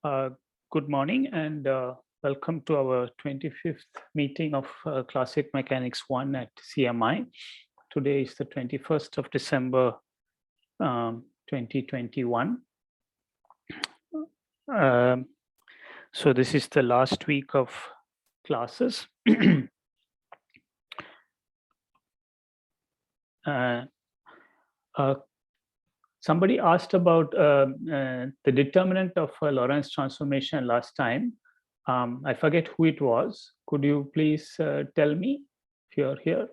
Uh, Good morning and welcome to our 25th meeting of Classic Mechanics 1 at CMI. Today is the 21st of December 2021. So this is the last week of classes. Somebody asked about the determinant of a Lorentz transformation last time. I forget who it was. Could you please tell me if you're here?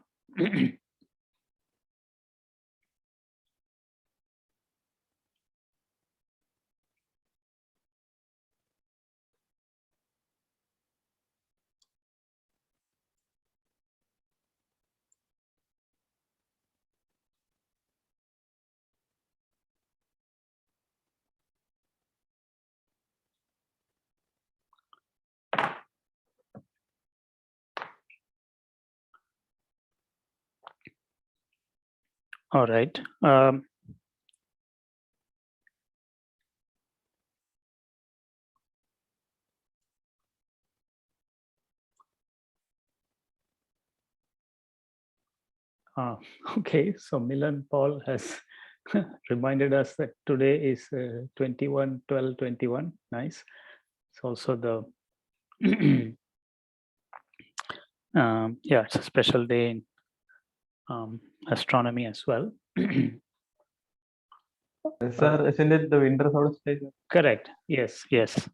All right. Okay, so Milan Paul has reminded us that today is 21/12/21. Nice. It's also the yeah, it's a special day in astronomy as well. Sir, isn't it the winter solstice? Correct. Yes. Yes.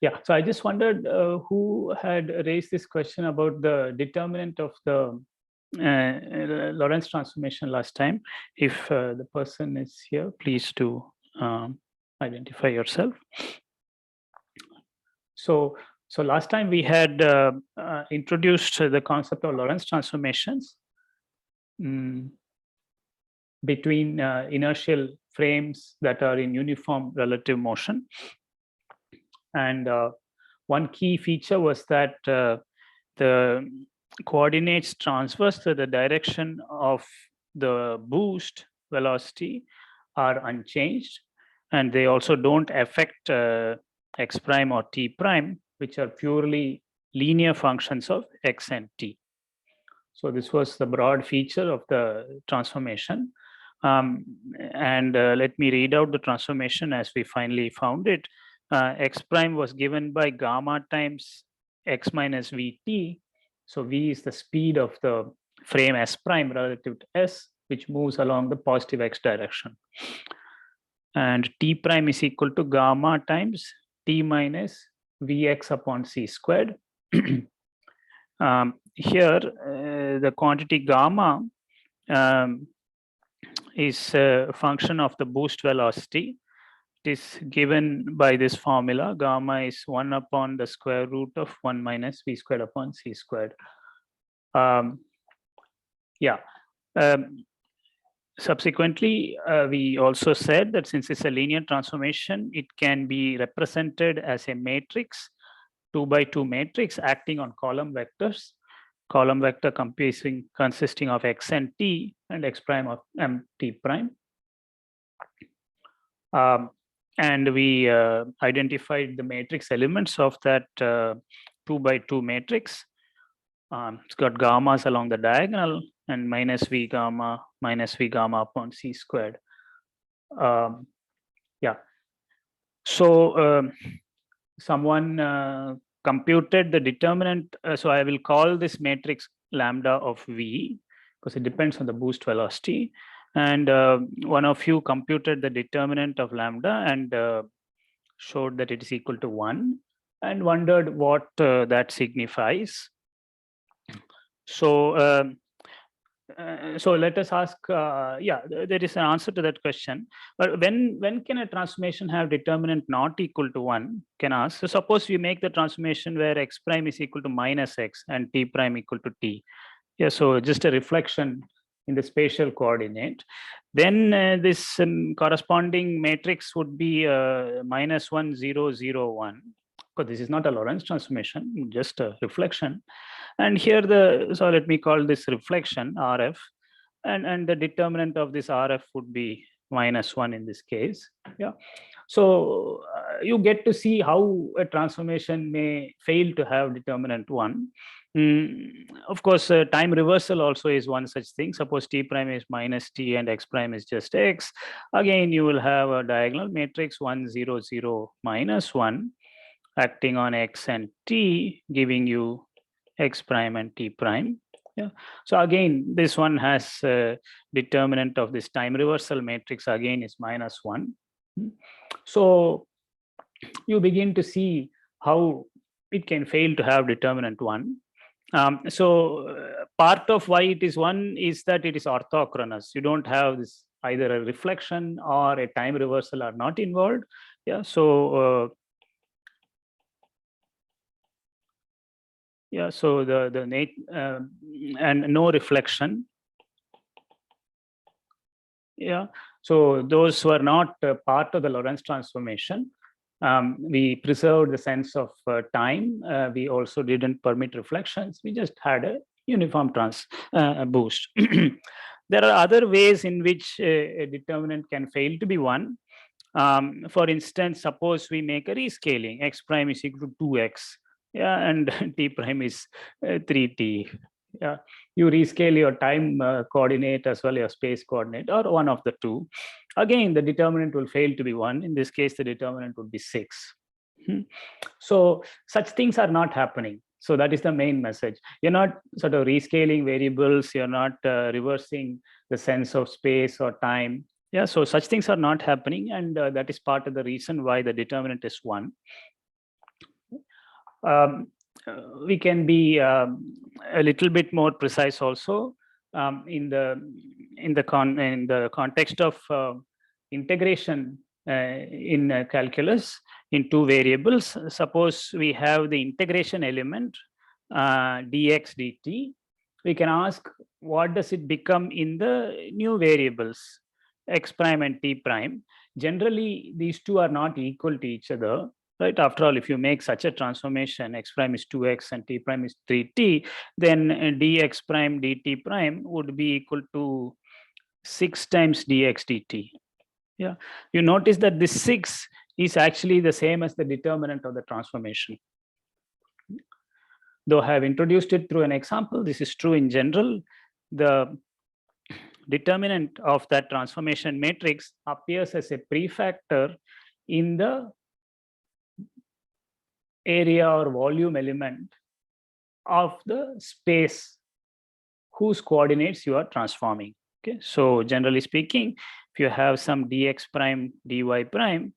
Yeah, so I just wondered who had raised this question about the determinant of the Lorentz transformation last time. If the person is here, please do identify yourself. So last time we had introduced the concept of Lorentz transformations between inertial frames that are in uniform relative motion. And one key feature was that the coordinates transverse to the direction of the boost velocity are unchanged, and they also don't affect x prime or t prime, which are purely linear functions of x and t. So this was the broad feature of the transformation. And let me read out the transformation as we finally found it. X prime was given by gamma times x minus vt. So v is the speed of the frame s prime relative to s, which moves along the positive x direction. And t prime is equal to gamma times t minus vx upon c squared. Here, the quantity gamma is a function of the boost velocity. It is given by this formula. Gamma is 1 upon the square root of 1 minus v squared upon c squared. Subsequently, we also said that since it's a linear transformation, it can be represented as a matrix, 2 by 2 matrix acting on column vectors. Column vector consisting of x and t and x prime of m t prime. And we identified the matrix elements of that 2 by 2 matrix. It's got gammas along the diagonal and minus v gamma upon c squared. Yeah. So someone computed the determinant. So I will call this matrix lambda of v because it depends on the boost velocity. And one of you computed the determinant of lambda and showed that it is equal to 1 and wondered what that signifies. So so let us ask, yeah, there is an answer to that question. But when can a transformation have determinant not equal to 1? Can ask. So suppose we make the transformation where x prime is equal to minus x and t prime equal to t. Yeah, so just a reflection in the spatial coordinate. Then this corresponding matrix would be minus 1, 0, 0, 1. Because this is not a Lorentz transformation, just a reflection. And here so let me call this reflection RF. and the determinant of this RF would be -1 in this case. Yeah. So you get to see how a transformation may fail to have determinant 1. Of course, time reversal also is one such thing. Suppose t prime is -t and x prime is just x. Again, you will have a diagonal matrix 1, 0, 0, -1 acting on x and t, giving you x prime and t prime. Yeah. So again, this one has determinant of this time reversal matrix again is -1. So you begin to see how it can fail to have determinant 1. Part of why it is 1 is that it is orthochronous. You don't have this either a reflection or a time reversal are not involved. Yeah. So yeah. So the and no reflection. Yeah. So those were not part of the Lorentz transformation. We preserved the sense of time. We also didn't permit reflections. We just had a uniform boost. There are other ways in which a determinant can fail to be 1. For instance, suppose we make a rescaling, x prime is equal to 2x, yeah, and t prime is 3t. Yeah, you rescale your time coordinate as well as space coordinate, or one of the two. Again, the determinant will fail to be 1. In this case, the determinant would be 6. So such things are not happening. So that is the main message. You're not sort of rescaling variables. You're not reversing the sense of space or time. Yeah, so such things are not happening, and that is part of the reason why the determinant is 1. We can be a little bit more precise also in the context of integration in calculus in 2 variables. Suppose we have the integration element dx dt. We can ask what does it become in the new variables x prime and t prime. Generally, these two are not equal to each other. Right. After all, if you make such a transformation, x prime is 2x and t prime is 3t, then dx prime dt prime would be equal to 6 times dx dt. Yeah. You notice that this 6 is actually the same as the determinant of the transformation. Though I have introduced it through an example, this is true in general. The determinant of that transformation matrix appears as a prefactor in the area or volume element of the space whose coordinates you are transforming. Okay, so generally speaking, if you have some dx prime dy prime,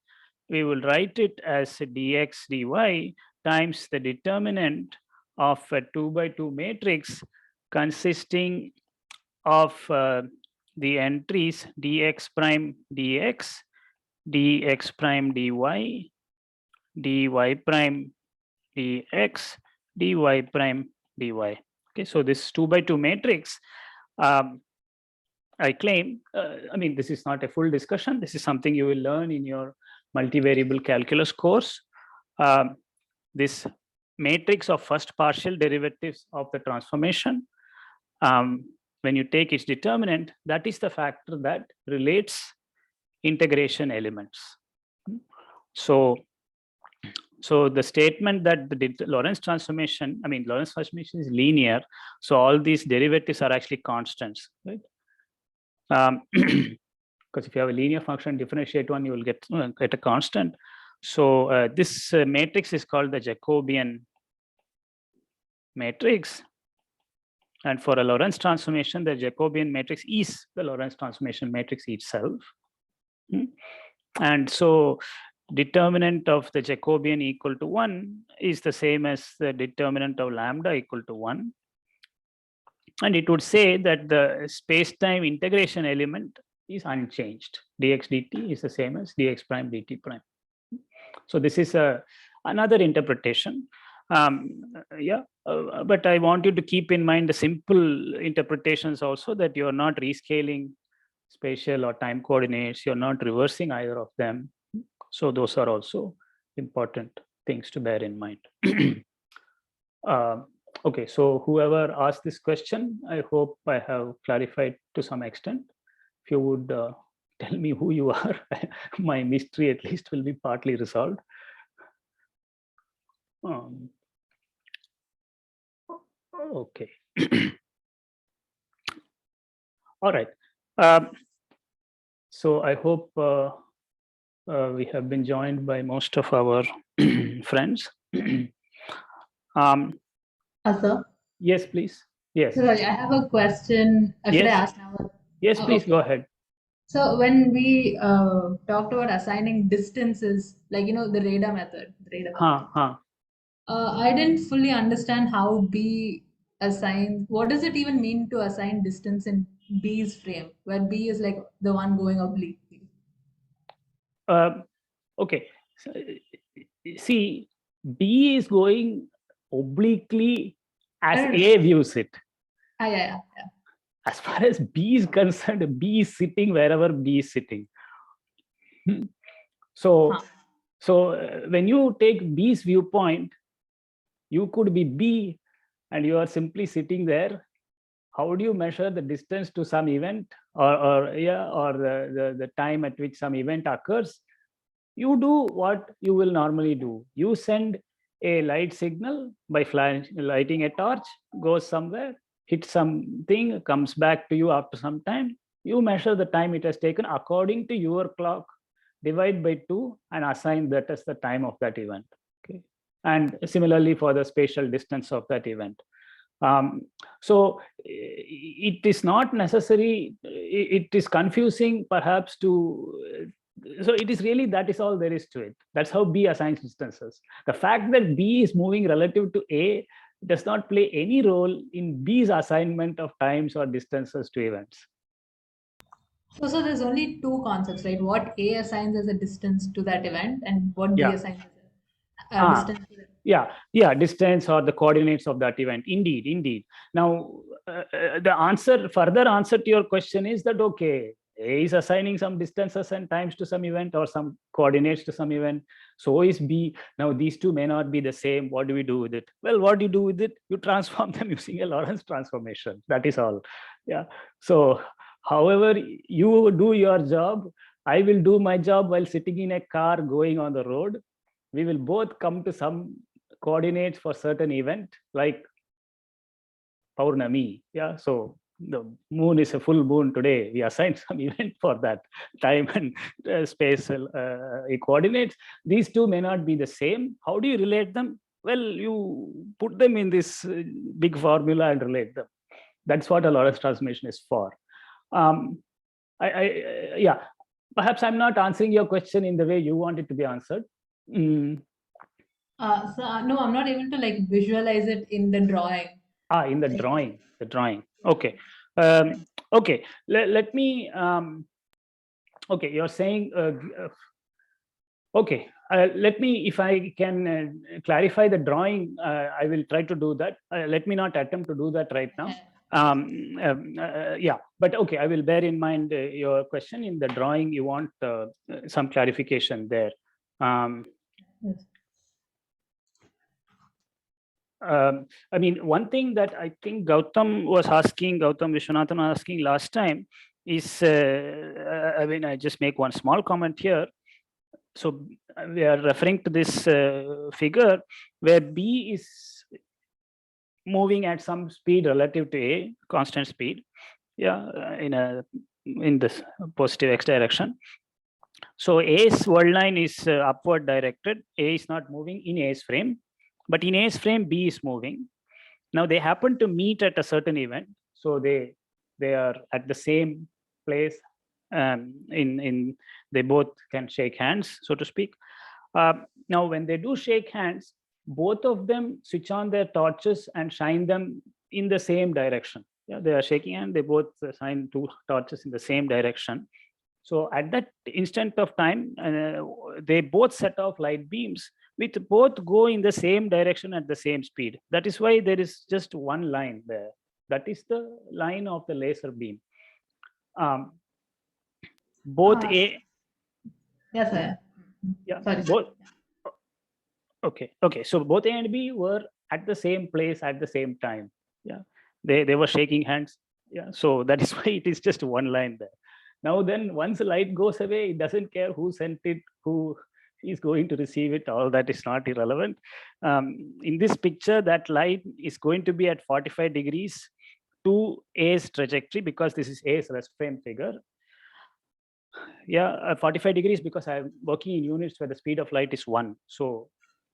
we will write it as dx dy times the determinant of a 2x2 matrix consisting of the entries dx prime dx, dx prime dy, dy prime dx, dy prime dy. Okay, so this 2x2 matrix, I claim, I mean, this is not a full discussion. This is something you will learn in your multivariable calculus course. This matrix of first partial derivatives of the transformation, when you take its determinant, that is the factor that relates integration elements. So the statement that the Lorentz transformation, Lorentz transformation is linear. So all these derivatives are actually constants, right? Because if you have a linear function, differentiate one, you will get a constant. So this matrix is called the Jacobian matrix. And for a Lorentz transformation, the Jacobian matrix is the Lorentz transformation matrix itself. And so determinant of the Jacobian equal to 1 is the same as the determinant of lambda equal to 1. And it would say that the space-time integration element is unchanged. Dx dt is the same as dx prime dt prime. So this is another interpretation. But I want you to keep in mind the simple interpretations also, that you're not rescaling spatial or time coordinates, you're not reversing either of them. So those are also important things to bear in mind. Okay, so whoever asked this question, I hope I have clarified to some extent. If you would tell me who you are, my mystery at least will be partly resolved. Okay. All right. So I hope we have been joined by most of our friends. Sir? Yes, please. Yes. Sorry, I have a question. Should I Yes. ask now? Yes, Oh, please okay. go ahead. So when we talked about assigning distances, like the radar method, I didn't fully understand how B assigns. What does it even mean to assign distance in B's frame, where B is like the one going obliquely? Okay. So, see, B is going obliquely as I don't A views it. yeah. As far as B is concerned, B is sitting wherever B is sitting. So, when you take B's viewpoint, you could be B and you are simply sitting there. How do you measure the distance to some event or the time at which some event occurs? You do what you will normally do. You send a light signal by lighting a torch, goes somewhere, hits something, comes back to you after some time. You measure the time it has taken according to your clock, divide by 2 and assign that as the time of that event. Okay. And similarly for the spatial distance of that event. So it is not necessary, it is confusing perhaps to, so it is really, that is all there is to it. That's how B assigns distances. The fact that B is moving relative to A does not play any role in B's assignment of times or distances to events. So there's only two concepts, right? What A assigns as a distance to that event and what B assigns as a distance to that. Distance or the coordinates of that event. Indeed. Now, the further answer to your question is that, okay, A is assigning some distances and times to some event or some coordinates to some event. So is B. Now, these two may not be the same. What do we do with it? Well, what do you do with it? You transform them using a Lorentz transformation. That is all. Yeah. So, however you do your job, I will do my job while sitting in a car going on the road. We will both come to some coordinates for certain event like Paurnami. Yeah, so the moon is a full moon today. We assign some event for that time and space coordinates. These two may not be the same. How do you relate them? Well, you put them in this big formula and relate them. That's what a Lorentz transformation is for. Perhaps I'm not answering your question in the way you want it to be answered. no, I'm not able to like visualize it in the drawing. In the drawing. Okay. Okay. Let me. Okay, you're saying. Okay. Let me, if I can clarify the drawing, I will try to do that. Let me not attempt to do that right now. But okay, I will bear in mind your question. In the drawing, you want some clarification there. Yes. I mean, one thing that I think Gautam Vishwanathan was asking last time is, I mean, I just make one small comment here. So we are referring to this figure where B is moving at some speed relative to A, constant speed, in this positive x direction. So A's world line is upward directed. A is not moving in A's frame, but in A's frame, B is moving. Now they happen to meet at a certain event, so they are at the same place. They both can shake hands, so to speak. Now, when they do shake hands, both of them switch on their torches and shine them in the same direction. Yeah, they are shaking hands. They both shine two torches in the same direction. So at that instant of time, they both set off light beams which both go in the same direction at the same speed. That is why there is just one line there. That is the line of the laser beam. Both A. Yes, sir. Yeah. Sorry. Both. Okay. So both A and B were at the same place at the same time. Yeah, they were shaking hands. Yeah, so that is why it is just one line there. Now then, once the light goes away, it doesn't care who sent it, who is going to receive it. All that is not irrelevant. In this picture, that light is going to be at 45 degrees to A's trajectory, because this is A's rest frame figure. Yeah, 45 degrees because I'm working in units where the speed of light is 1. So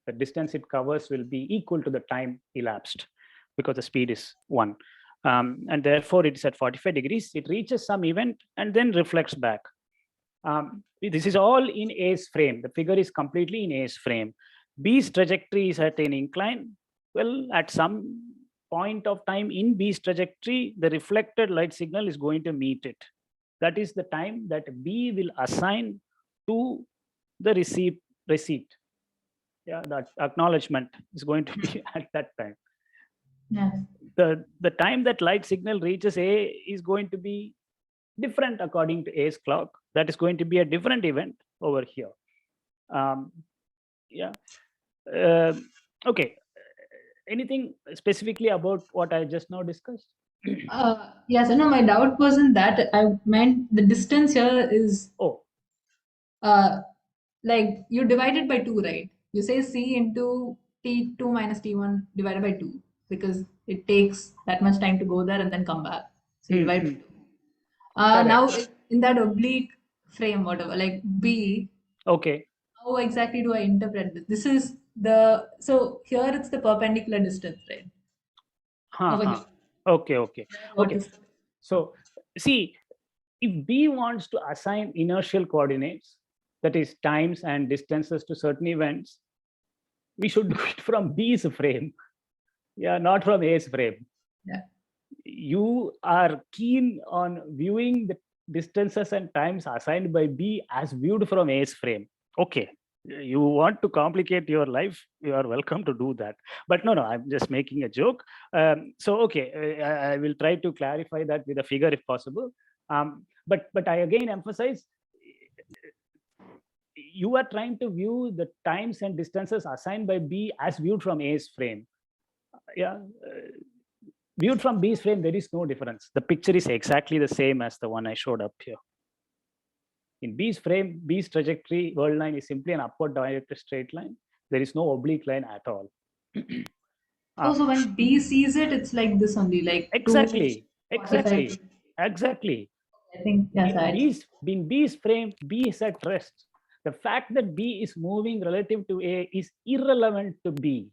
the distance it covers will be equal to the time elapsed because the speed is 1. And therefore it is at 45 degrees. It reaches some event and then reflects back. This is all in A's frame. The figure is completely in A's frame. B's trajectory is at an incline. Well, at some point of time in B's trajectory, the reflected light signal is going to meet it. That is the time that B will assign to the receipt. Yeah, that acknowledgement is going to be at that time. Yes. The time that light signal reaches A is going to be different according to A's clock. That is going to be a different event over here. Yeah. Okay. Anything specifically about what I just now discussed? Yes, no, my doubt wasn't that. I meant the distance here is Oh, like you divide it by 2, right? You say C into T2 minus T1 divided by 2 because it takes that much time to go there and then come back. So you divide by 2. Now in that oblique frame, whatever, like B, okay. how exactly do I interpret this? This is so here it's the perpendicular distance, right? Over here. Okay. What Okay. is So see, if B wants to assign inertial coordinates, that is times and distances to certain events, we should do it from B's frame. Yeah, not from A's frame. Yeah. You are keen on viewing the distances and times assigned by B as viewed from A's frame. Okay. You want to complicate your life, you are welcome to do that. But no, I'm just making a joke. So, okay, I will try to clarify that with a figure if possible. But I again emphasize, you are trying to view the times and distances assigned by B as viewed from A's frame. Yeah. Viewed from B's frame, there is no difference. The picture is exactly the same as the one I showed up here. In B's frame, B's trajectory world line is simply an upward directed straight line. There is no oblique line at all. so when B sees it, it's like this only, like Exactly. 245. Exactly. I think yes. In B's frame, B is at rest. The fact that B is moving relative to A is irrelevant to B.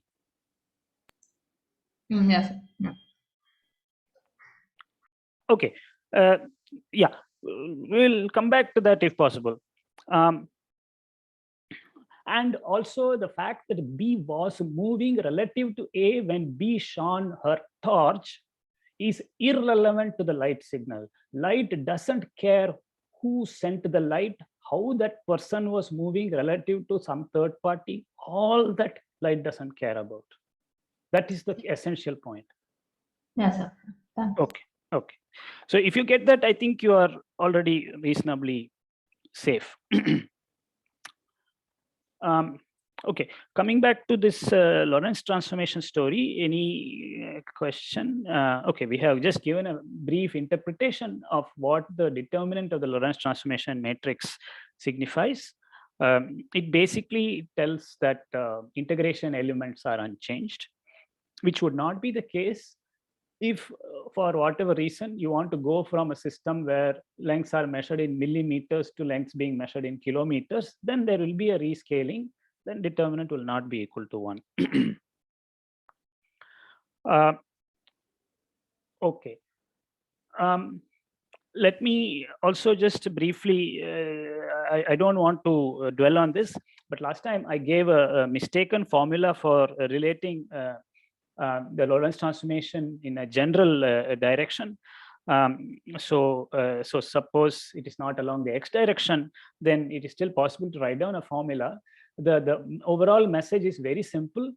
Yes. Yeah. Okay. Yeah, we'll come back to that if possible. And also the fact that B was moving relative to A when B shone her torch is irrelevant to the light signal. Light doesn't care who sent the light, how that person was moving relative to some third party. All that light doesn't care about. That is the essential point. Yes, sir. Thanks. Okay. So if you get that, I think you are already reasonably safe. Okay, coming back to this Lorentz transformation story, any question? Okay, we have just given a brief interpretation of what the determinant of the Lorentz transformation matrix signifies. It basically tells that integration elements are unchanged, which would not be the case if for whatever reason you want to go from a system where lengths are measured in millimeters to lengths being measured in kilometers, then there will be a rescaling, then determinant will not be equal to 1. Okay. Let me also just briefly, I don't want to dwell on this, but last time I gave a mistaken formula for relating the Lorentz transformation in a general direction. So suppose it is not along the x direction, then it is still possible to write down a formula. The overall message is very simple.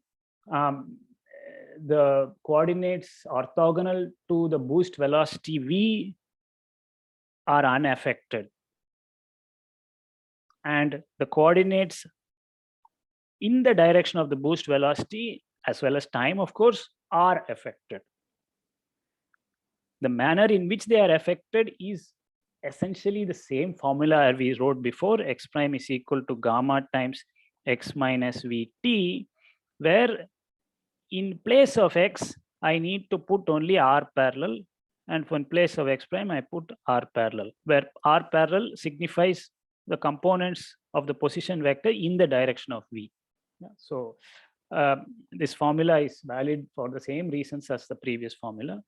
The coordinates orthogonal to the boost velocity v are unaffected, and the coordinates in the direction of the boost velocity as well as time, of course, are affected. The manner in which they are affected is essentially the same formula we wrote before. X prime is equal to gamma times x minus vt, where in place of x, I need to put only r parallel, and in place of x prime, I put r parallel, where r parallel signifies the components of the position vector in the direction of v. Yeah, so this formula is valid for the same reasons as the previous formula.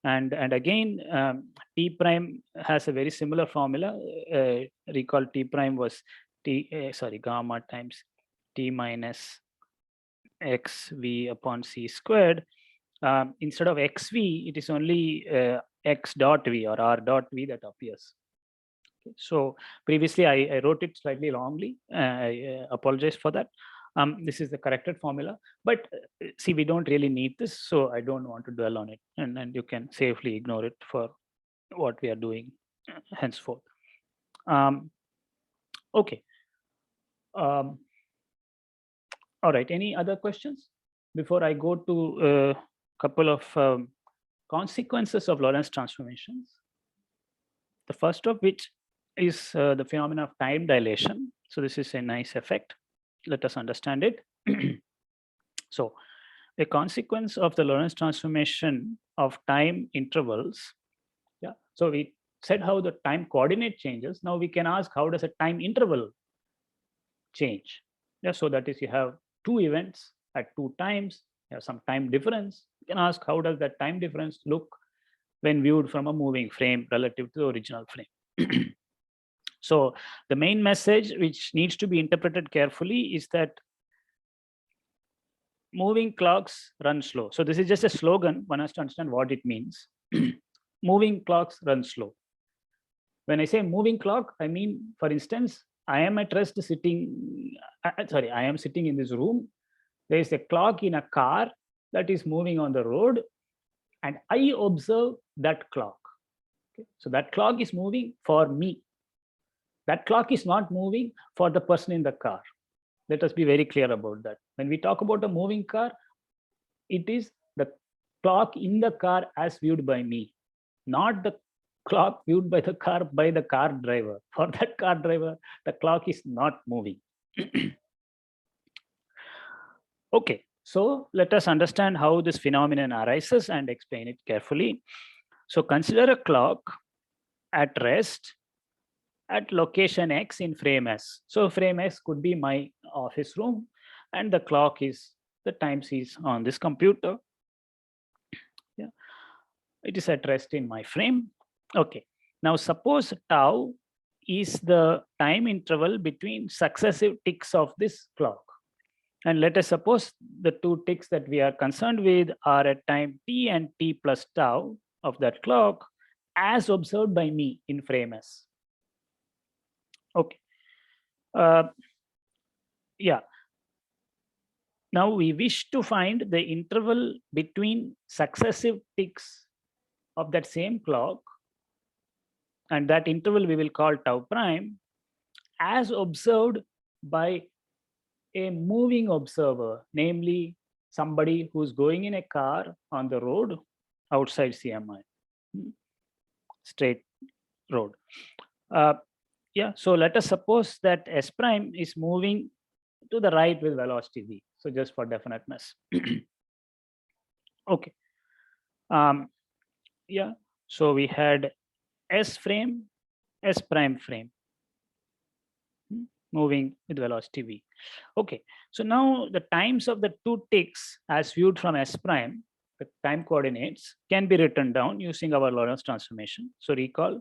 And again, T prime has a very similar formula. Recall T prime was gamma times T minus xv upon c squared. Instead of xv, it is only x dot v or r dot v that appears. Okay. So previously I wrote it slightly wrongly. I apologize for that. This is the corrected formula, but see, we don't really need this, so I don't want to dwell on it, and you can safely ignore it for what we are doing henceforth. Okay. All right. Any other questions before I go to a couple of consequences of Lorentz transformations? The first of which is the phenomena of time dilation. So this is a nice effect. Let us understand it. So a consequence of the Lorentz transformation of time intervals. Yeah. So we said how the time coordinate changes. Now we can ask, how does a time interval change? Yeah. So that is, you have two events at two times, you have some time difference. You can ask, how does that time difference look when viewed from a moving frame relative to the original frame? So the main message which needs to be interpreted carefully is that moving clocks run slow. So this is just a slogan. One has to understand what it means. Moving clocks run slow. When I say moving clock, I mean, for instance, I am at rest sitting, I am sitting in this room. There is a clock in a car that is moving on the road, and I observe that clock. Okay? So that clock is moving for me. That clock is not moving for the person in the car. Let us be very clear about that. When we talk about a moving car, it is the clock in the car as viewed by me, not the clock viewed by the car driver. For that car driver, the clock is not moving. Okay, so let us understand how this phenomenon arises and explain it carefully. So consider a clock at rest at location X in frame S. So frame S could be my office room, and the clock is, the times is on this computer. Yeah, it is at rest in my frame. Okay, now suppose tau is the time interval between successive ticks of this clock. And let us suppose the two ticks that we are concerned with are at time t and t plus tau of that clock as observed by me in frame S. Okay. Yeah. Now we wish to find the interval between successive ticks of that same clock, and that interval we will call tau prime, as observed by a moving observer, namely somebody who's going in a car on the road outside CMI, straight road. Yeah, so let us suppose that S prime is moving to the right with velocity v. So just for definiteness. Okay. Yeah, so we had S frame, S prime frame moving with velocity v. Okay, so now the times of the two ticks as viewed from S prime, the time coordinates, can be written down using our Lorentz transformation. So recall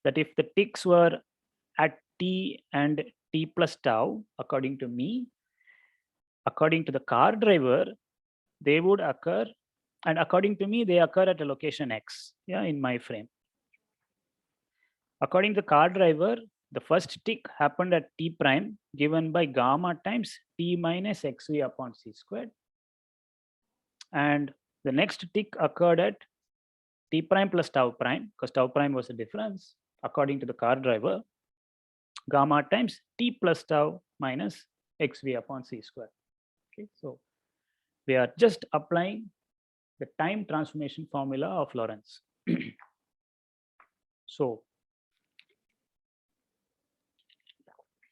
that if the ticks were at t and t plus tau, according to me, according to the car driver, they would occur, and according to me, they occur at a location X, yeah, in my frame. According to the car driver, the first tick happened at t prime, given by gamma times t minus xv upon c squared. And the next tick occurred at t prime plus tau prime, because tau prime was the difference, according to the car driver, gamma times t plus tau minus xv upon c squared. Okay, so We are just applying the time transformation formula of Lorentz. So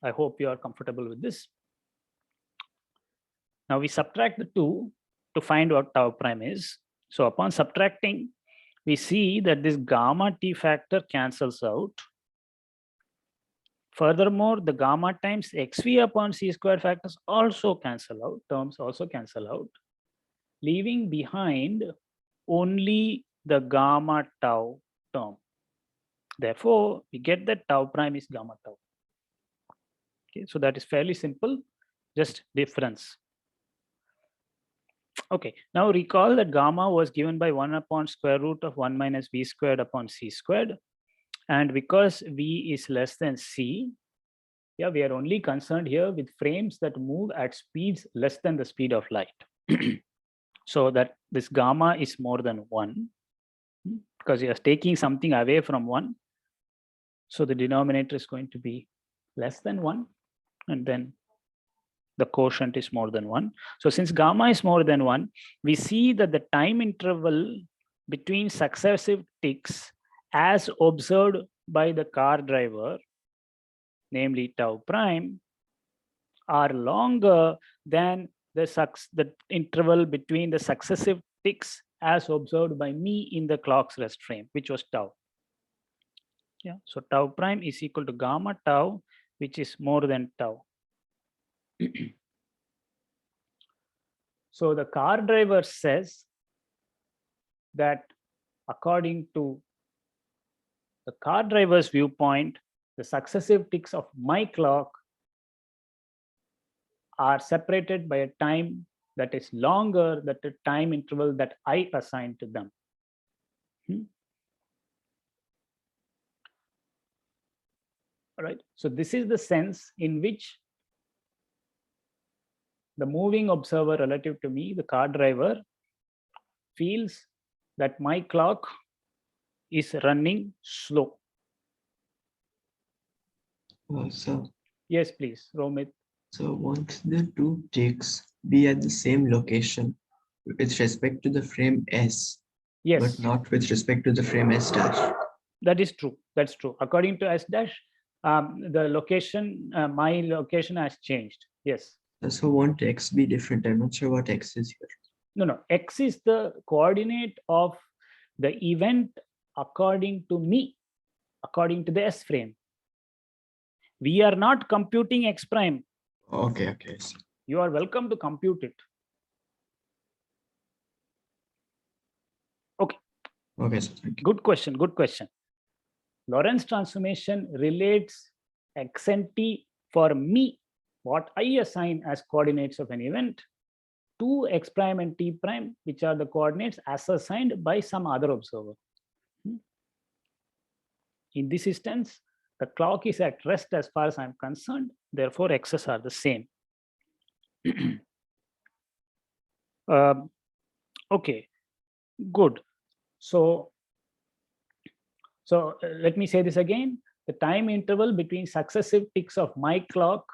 I hope you are comfortable with this. Now we subtract the two to find what tau prime is. So upon subtracting, we see that this gamma t factor cancels out. Furthermore, the gamma times xv upon c square factors also cancel out, terms also cancel out, leaving behind only the gamma tau term. Therefore, we get that tau prime is gamma tau. Okay, so that is fairly simple, just difference. Okay, now recall that gamma was given by 1 upon square root of 1 minus v squared upon c squared. And because v is less than c, yeah, we are only concerned here with frames that move at speeds less than the speed of light. So that this gamma is more than 1, because you are taking something away from 1. So the denominator is going to be less than 1, and then the quotient is more than 1. So since gamma is more than 1, we see that the time interval between successive ticks as observed by the car driver, namely tau prime, are longer than the interval between the successive ticks as observed by me in the clock's rest frame, which was tau. Yeah, so tau prime is equal to gamma tau, which is more than tau. So the car driver says that according to the car driver's viewpoint, the successive ticks of my clock are separated by a time that is longer than the time interval that I assign to them. All right, so this is the sense in which the moving observer relative to me, the car driver, feels that my clock is running slow. So, Yes, please, Romit. so won't the two ticks be at the same location with respect to the frame S, Yes, but not with respect to the frame S dash? that is true. That's true. According to S dash, the location, my location has changed. Yes. So won't X be different? I'm not sure what X is here. No, X is the coordinate of the event according to me, according to the S frame. We are not computing X prime. Okay, okay. I see. You are welcome to compute it. Okay. Okay, so thank you. Good question. Good question. Lorentz transformation relates X and T for me, what I assign as coordinates of an event, to X prime and T prime, which are the coordinates as assigned by some other observer. In this instance, the clock is at rest as far as I'm concerned. Therefore, X's are the same. Okay, good. So let me say this again. The time interval between successive ticks of my clock,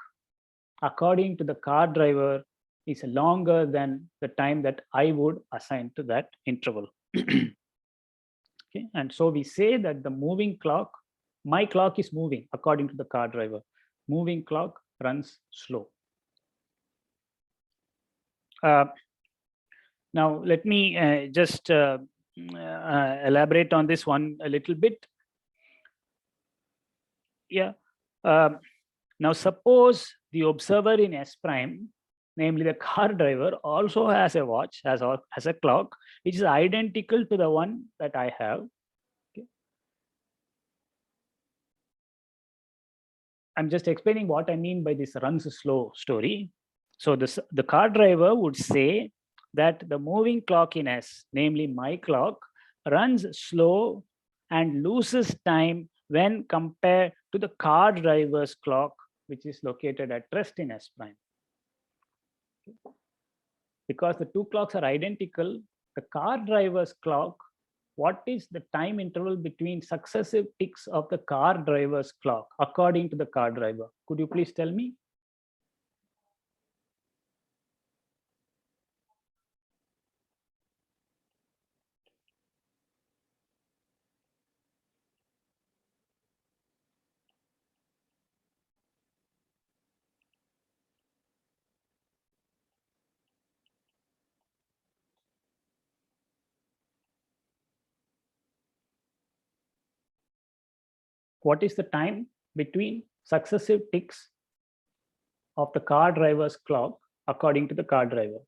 according to the car driver, is longer than the time that I would assign to that interval. Okay, and so we say that the moving clock, my clock is moving according to the car driver. Moving clock runs slow. Now, let me just elaborate on this one a little bit. Yeah. Now, suppose the observer in S prime, namely the car driver, also has a watch, has a clock, which is identical to the one that I have. Okay. I'm just explaining what I mean by this runs slow story. So the car driver would say that the moving clock in S, namely my clock, runs slow and loses time when compared to the car driver's clock, which is located at rest in S prime. Because the two clocks are identical, the car driver's clock, what is the time interval between successive ticks of the car driver's clock according to the car driver? Could you please tell me? what is the time between successive ticks of the car driver's clock according to the car driver?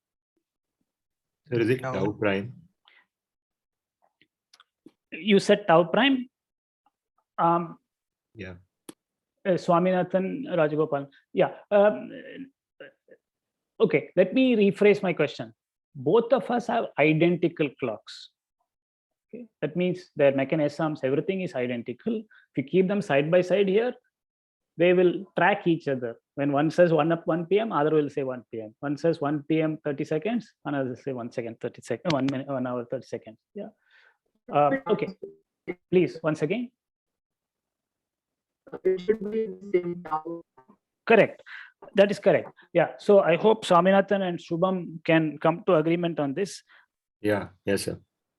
Sir, is it Tau. tau prime? You said tau prime. Yeah. Swaminathan Rajagopal. Yeah. Okay, let me rephrase my question. Both of us have identical clocks. Okay, that means their mechanisms, everything is identical. If you keep them side by side here, they will track each other. When one says 1 p.m., other will say 1 p.m. One says 1 p.m. 30 seconds, another will say 1 second 30 seconds, 1 minute, 1 hour 30 seconds. Yeah. Okay. Please, once again. It should be the same tau. Correct. That is correct. Yeah. So I hope Swaminathan and Shubham can come to agreement on this. Yeah. Yes, sir.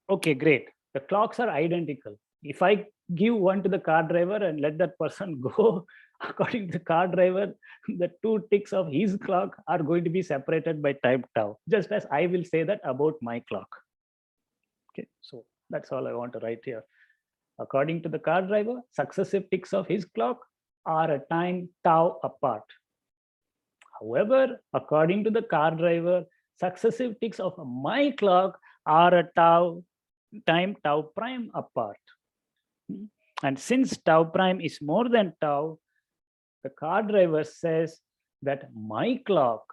Okay, great. The clocks are identical. If I give one to the car driver and let that person go, according to the car driver, the 2 ticks of his clock are going to be separated by time tau, just as I will say that about my clock. Okay, so that's all I want to write here. According to the car driver, successive ticks of his clock are a time tau apart. However, according to the car driver, successive ticks of my clock are a time tau prime apart. And since tau prime is more than tau, the car driver says that my clock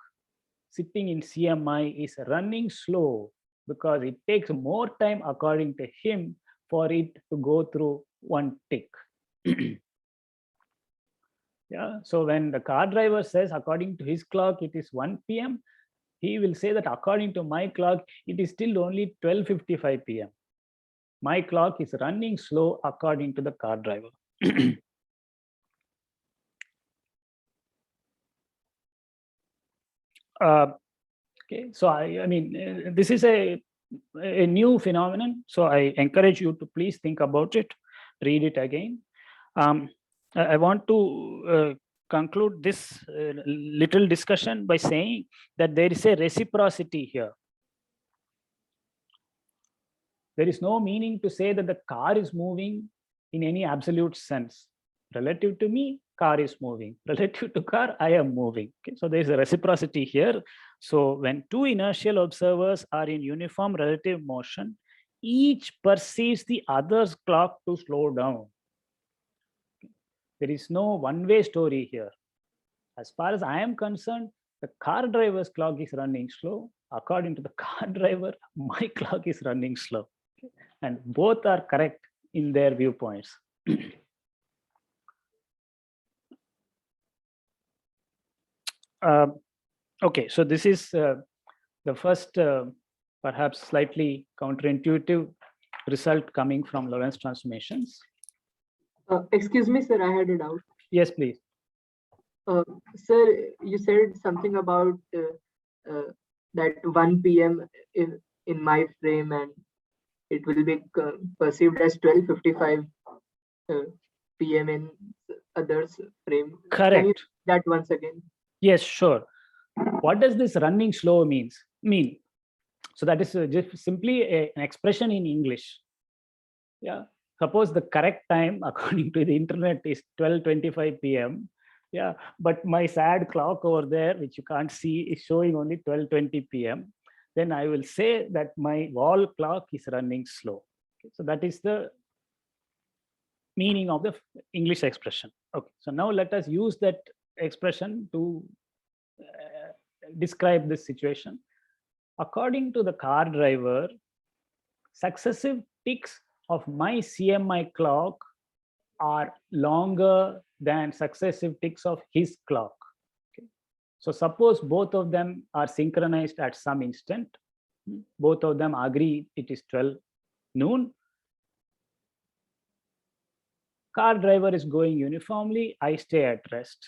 sitting in CMI is running slow because it takes more time, according to him, for it to go through 1 tick. Yeah. So when the car driver says, according to his clock, it is 1 p.m., he will say that according to my clock, it is still only 12:55 p.m. My clock is running slow according to the car driver. Okay, so I mean, this is a new phenomenon. So I encourage you to please think about it, read it again. I want to conclude this little discussion by saying that there is a reciprocity here. There is no meaning to say that the car is moving in any absolute sense. Relative to me, car is moving. Relative to car, I am moving. Okay, so there is a reciprocity here. So when 2 inertial observers are in uniform relative motion, each perceives the other's clock to slow down. There is no one-way story here. As far as I am concerned, the car driver's clock is running slow. According to the car driver, my clock is running slow. Okay? And both are correct in their viewpoints. Okay, so this is the first, perhaps slightly counterintuitive result coming from Lorentz transformations. Excuse me, sir, I had a doubt. Yes, please. Sir, you said something about that 1 p.m. in my frame, and it will be perceived as 12:55 p.m. in others' frame. Can you Correct. that once again? Yes, sure. What does this running slow mean? So that is just simply an expression in English. Yeah. Suppose the correct time according to the internet is 12:25 p.m. Yeah, but my sad clock over there, which you can't see, is showing only 12:20 p.m. Then I will say that my wall clock is running slow. Okay, so that is the meaning of the English expression. Okay, so now let us use that expression to describe this situation. According to the car driver, successive ticks of my CMI clock are longer than successive ticks of his clock. Okay. So suppose both of them are synchronized at some instant. Both of them agree it is 12 noon. Car driver is going uniformly, I stay at rest.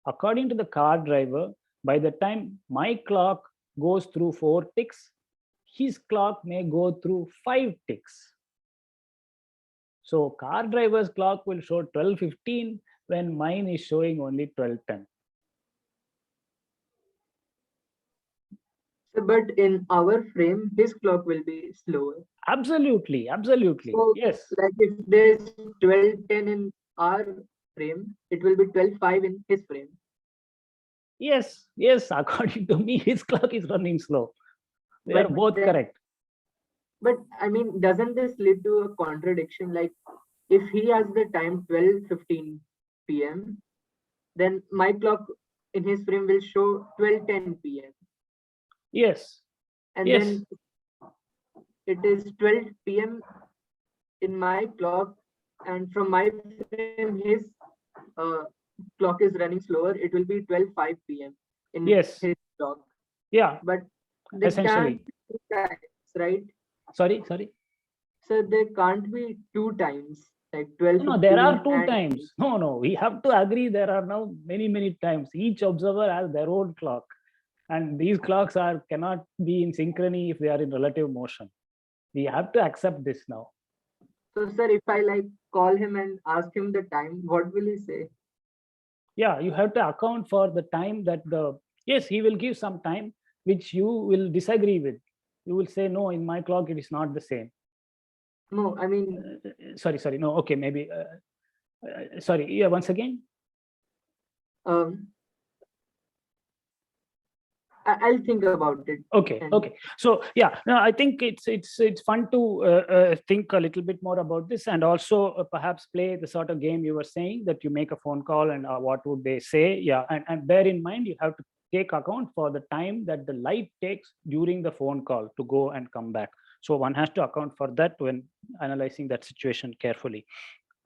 According to the car driver, by the time my clock goes through 4 ticks, his clock may go through 5 ticks. So car driver's clock will show 12:15 when mine is showing only 12:10. But in our frame, his clock will be slower. Absolutely, absolutely. So, Yes. like if there's 12:10 in our frame, it will be 12:05 in his frame. Yes, yes, according to me, his clock is running slow. They are But both then- correct. But I mean, doesn't this lead to a contradiction? Like, if he has the time 12:15 p.m., then my clock in his frame will show 12:10 p.m. Yes, And yes, then it is 12 p.m. in my clock, and from my frame, his uh, clock is running slower. It will be 12:05 p.m. in yes, his clock. yeah, But they essentially. can't be two times, right? Sorry. So there can't be two times, like No, there are 12:15 two and times. No, we have to agree there are now many times. Each observer has their own clock. And these clocks cannot be in synchrony if they are in relative motion. We have to accept this now. so, sir, if I like call him and ask him the time, what will he say? Yeah, you have to account for the time that yes, he will give some time which you will disagree with. You will say, no, in my clock, it is not the same. No, I mean, Sorry. No, okay, maybe. Sorry, yeah, once again. um, I'll think about it. Okay. And- So yeah, no, I think it's fun to think a little bit more about this, and also perhaps play the sort of game you were saying, that you make a phone call and what would they say. Yeah, and bear in mind, you have to take account for the time that the light takes during the phone call to go and come back. So one has to account for that when analyzing that situation carefully.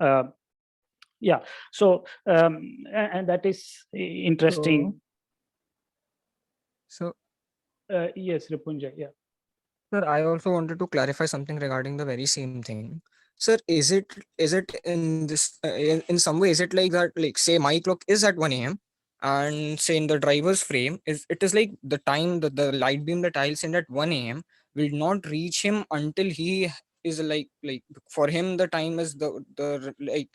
Yeah, so and that is interesting. So, Yes, Ripunjay, yeah. sir, I also wanted to clarify something regarding the very same thing. Sir, is it in this in some way, is it like that, like say my clock is at 1 a.m. and say in the driver's frame is it is like the time that the light beam that I'll send at 1 a.m. will not reach him until he is like for him the time is the like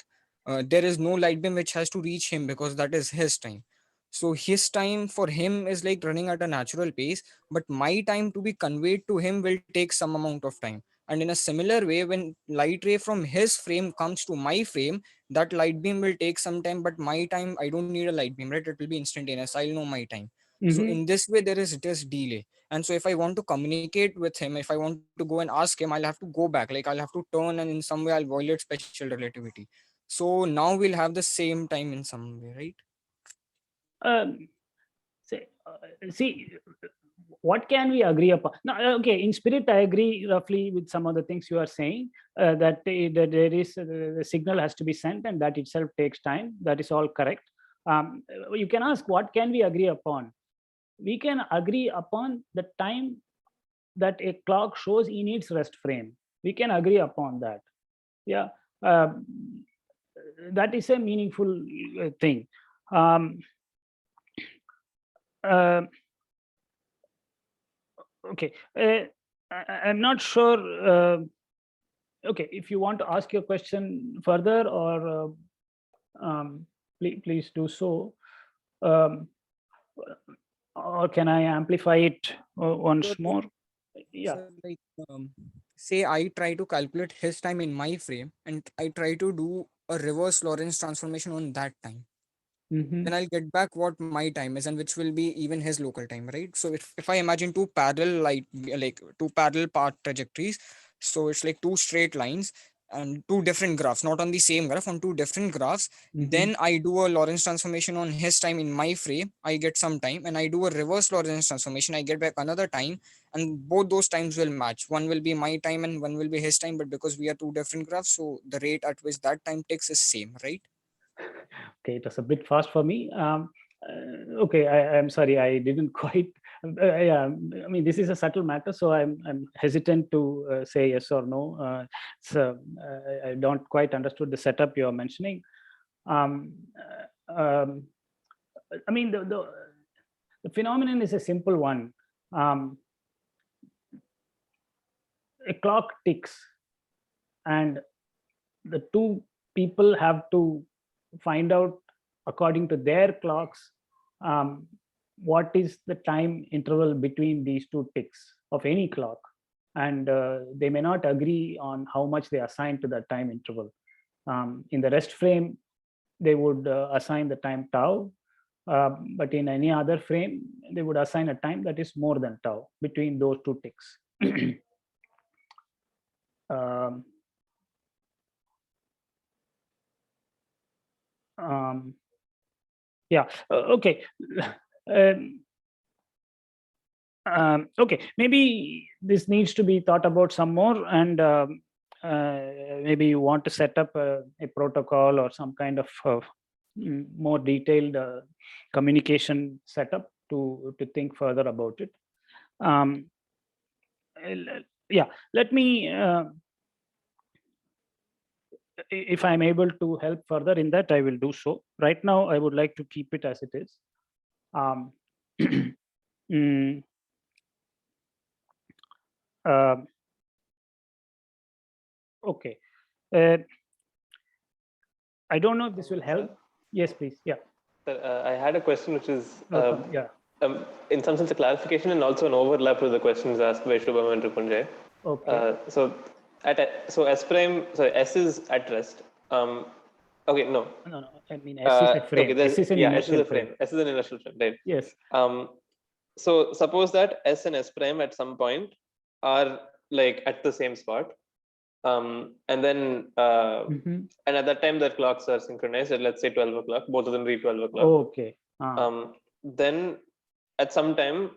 there is no light beam which has to reach him because that is his time. So his time for him is like running at a natural pace, but my time to be conveyed to him will take some amount of time. And in a similar way, when light ray from his frame comes to my frame, that light beam will take some time, but my time, I don't need a light beam, right? It will be instantaneous. I'll know my time. So Mhm. in this way, there is this delay. And so if I want to communicate with him, if I want to go and ask him, I'll have to go back. Like I'll have to turn and in some way I'll violate special relativity. So now we'll have the same time in some way, right? See, what can we agree upon? No, okay, in spirit, I agree roughly with some of the things you are saying, that there is the signal has to be sent and that itself takes time. That is all correct. You can ask, what can we agree upon? We can agree upon the time that a clock shows in its rest frame. We can agree upon that. Yeah, that is a meaningful thing. Uh, okay, I'm not sure. Okay, if you want to ask your question further, or please do so. Or can I amplify it once Sure. more? Yeah. So like say I try to calculate his time in my frame and I try to do a reverse Lorentz transformation on that time. Mhm. Then I'll get back what my time is and which will be even his local time, right? So if I imagine two parallel like two parallel path trajectories, so it's like two straight lines and two different graphs, not on the same graph, on two different graphs. Mhm. Then I do a Lorentz transformation on his time in my frame, I get some time, and I do a reverse Lorentz transformation, I get back another time, and both those times will match. One will be my time and one will be his time, but because we are two different graphs, so the rate at which that time takes is same, right? Okay, it was a bit fast for me. Okay, I'm sorry, I didn't quite. Yeah, I mean, this is a subtle matter, so I'm hesitant to say yes or no. So I don't quite understood the setup you're mentioning. Um, I mean, the phenomenon is a simple one. A clock ticks, and the two people have to find out, according to their clocks, what is the time interval between these two ticks of any clock. And they may not agree on how much they assign to that time interval. In the rest frame, they would assign the time tau, but in any other frame, they would assign a time that is more than tau between those two ticks. um, yeah, okay. Okay, maybe this needs to be thought about some more, and maybe you want to set up a protocol or some kind of more detailed communication setup to think further about it. Yeah, let me, if I'm able to help further in that, I will do so. Right now, I would like to keep it as it is. Okay. I don't know if this will help. Yes, please. Yeah. Sir, I had a question which is Yeah. in some sense a clarification and also an overlap with the questions asked by Shubham and Ripunjay. Okay. So S prime, sorry, S is at rest. Okay, no. No, I mean, S is a frame. Okay, S is an S is inertial a frame. S is an inertial frame, right? Yes. So suppose that S and S prime at some point are like at the same spot. And then and at that time their clocks are synchronized at, let's say, 12 o'clock, both of them read 12 o'clock. Okay. Then at some time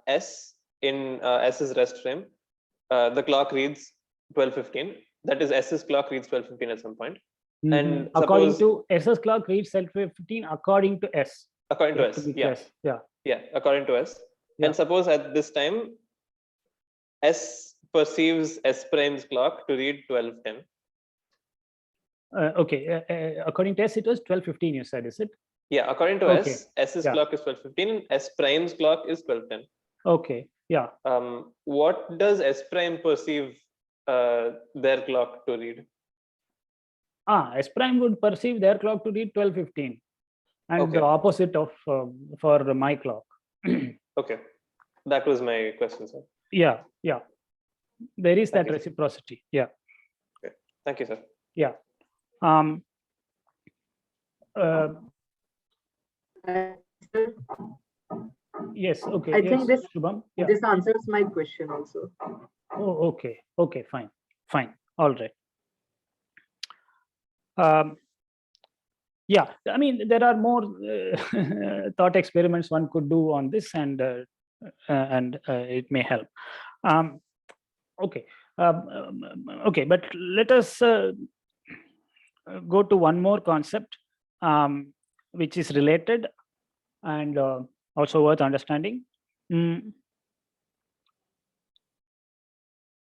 S in S's rest frame, the clock reads 12:15. That is, S's clock reads 12:15 at some point. And according suppose, to S's clock reads 12:15 according to S. according to S, yeah, according to S. And suppose at this time S perceives S prime's clock to read 12:10. Okay, according to S, it was 12:15. You said, is it? Yeah, according to Okay. S's clock is 12:15. S prime's clock is 12:10. Okay. Yeah. What does S prime perceive their clock to read? S prime would perceive their clock to read 12:15, and Okay. the opposite of for my clock. Okay, that was my question, sir. Yeah. There is Thank that you. reciprocity. Yeah. Okay. Thank you, sir. Yeah. Sir, Yes. Okay. I yes, think this Shubham. Yeah. this answers my question also. Oh, okay. Okay. Fine. All right. Yeah. I mean, there are more thought experiments one could do on this, and it may help. Okay. Okay. But let us go to one more concept, which is related and also worth understanding.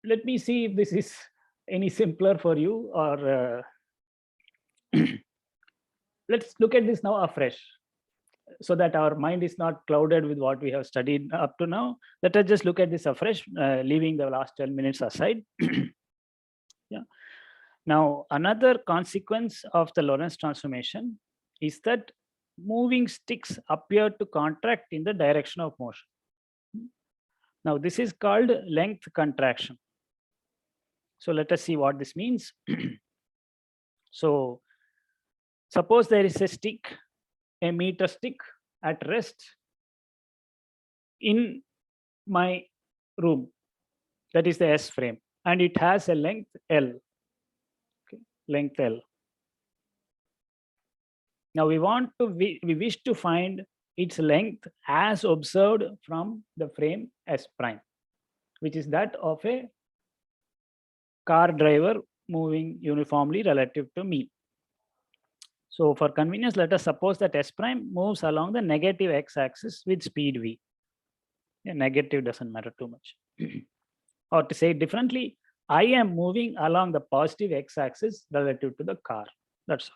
Let me see if this is any simpler for you, or let's look at this now afresh, so that our mind is not clouded with what we have studied up to now. Let us just look at this afresh, leaving the last 12 minutes aside. Yeah. Now, another consequence of the Lorentz transformation is that moving sticks appear to contract in the direction of motion. Now, this is called length contraction. So let us see what this means. So suppose there is a stick, a meter stick at rest in my room, that is the S frame, and it has a length L. Okay, length L. Now we wish to find its length as observed from the frame S prime, which is that of a car driver moving uniformly relative to me. So for convenience, let us suppose that S prime moves along the negative x-axis with speed v. Yeah, negative doesn't matter too much. Or to say it differently, I am moving along the positive x-axis relative to the car. That's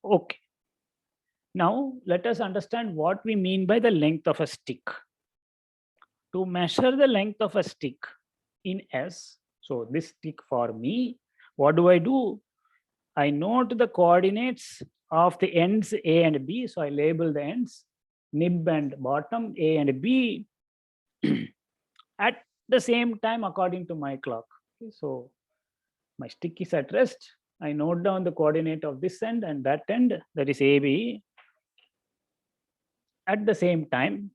all. Okay. Now let us understand what we mean by the length of a stick. To measure the length of a stick in S, so this stick for me, what do? I note the coordinates of the ends A and B. So I label the ends nib and bottom A and B at the same time according to my clock. Okay, so my stick is at rest. I note down the coordinate of this end and that end, that is AB, at the same time,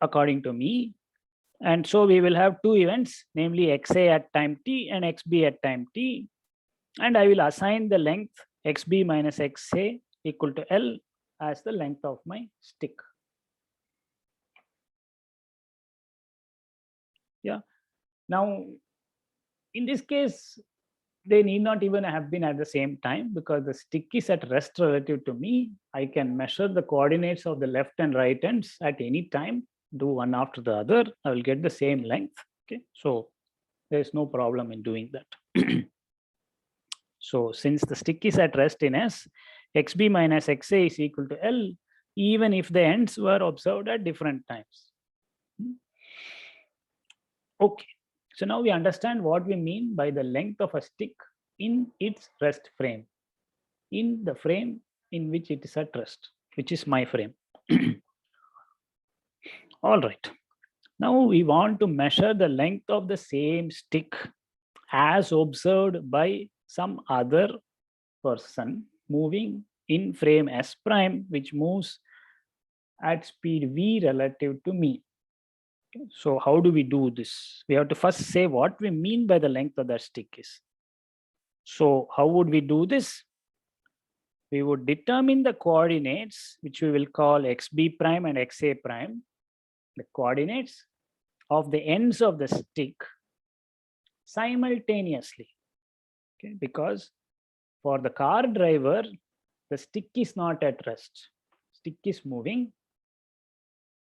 according to me. And so we will have two events, namely XA at time t and XB at time t. And I will assign the length XB minus XA equal to L as the length of my stick. Yeah. Now, in this case, they need not even have been at the same time because the stick is at rest relative to me. I can measure the coordinates of the left and right ends at any time, do one after the other. I will get the same length. Okay, so there's no problem in doing that. So since the stick is at rest in S, XB minus XA is equal to L, even if the ends were observed at different times. Okay. So now we understand what we mean by the length of a stick in its rest frame, in the frame in which it is at rest, which is my frame. All right. Now we want to measure the length of the same stick as observed by some other person moving in frame S prime, which moves at speed v relative to me. Okay, so how do we do this? We have to first say what we mean by the length of that stick is. So how would we do this? We would determine the coordinates, which we will call xb prime and xa prime, the coordinates of the ends of the stick simultaneously. Okay, because for the car driver, the stick is not at rest. Stick is moving.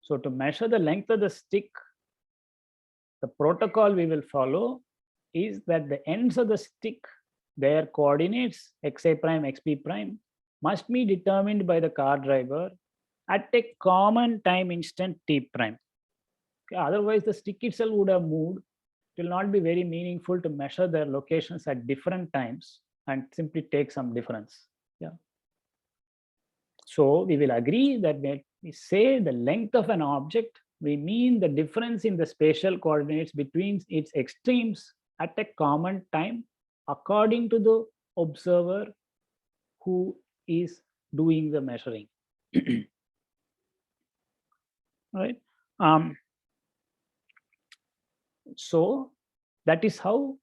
So to measure the length of the stick, the protocol we will follow is that the ends of the stick, their coordinates xa prime, xb prime, must be determined by the car driver at a common time instant t prime. Okay, otherwise, the stick itself would have moved. It will not be very meaningful to measure their locations at different times and simply take some difference. Yeah. So we will agree that when we say the length of an object, we mean the difference in the spatial coordinates between its extremes at a common time according to the observer who is doing the measuring. Right. So that is how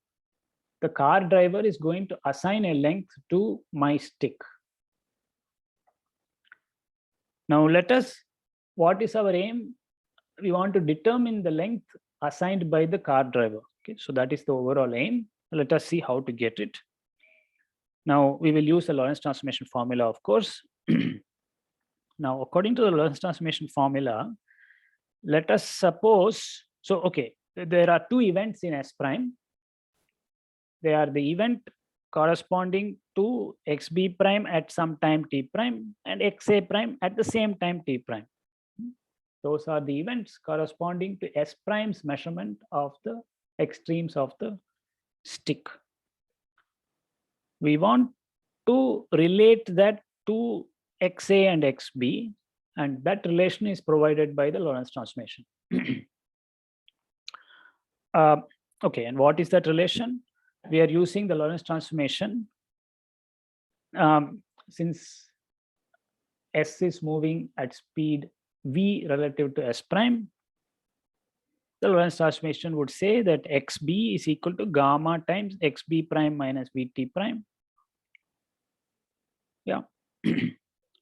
the car driver is going to assign a length to my stick. Now let us, what is our aim? We want to determine the length assigned by the car driver. Okay, so that is the overall aim. Let us see how to get it. Now we will use the Lorentz transformation formula, of course. Now, according to the Lorentz transformation formula, let us suppose, so okay, there are two events in S prime. They are the event corresponding to xb prime at some time t prime and xa prime at the same time t prime. Those are the events corresponding to S prime's measurement of the extremes of the stick. We want to relate that to xa and xb, and that relation is provided by the Lorentz transformation. Okay, and what is that relation? We are using the Lorentz transformation. Since S is moving at speed v relative to S prime, the Lorentz transformation would say that xb is equal to gamma times xb prime minus vt prime. Yeah,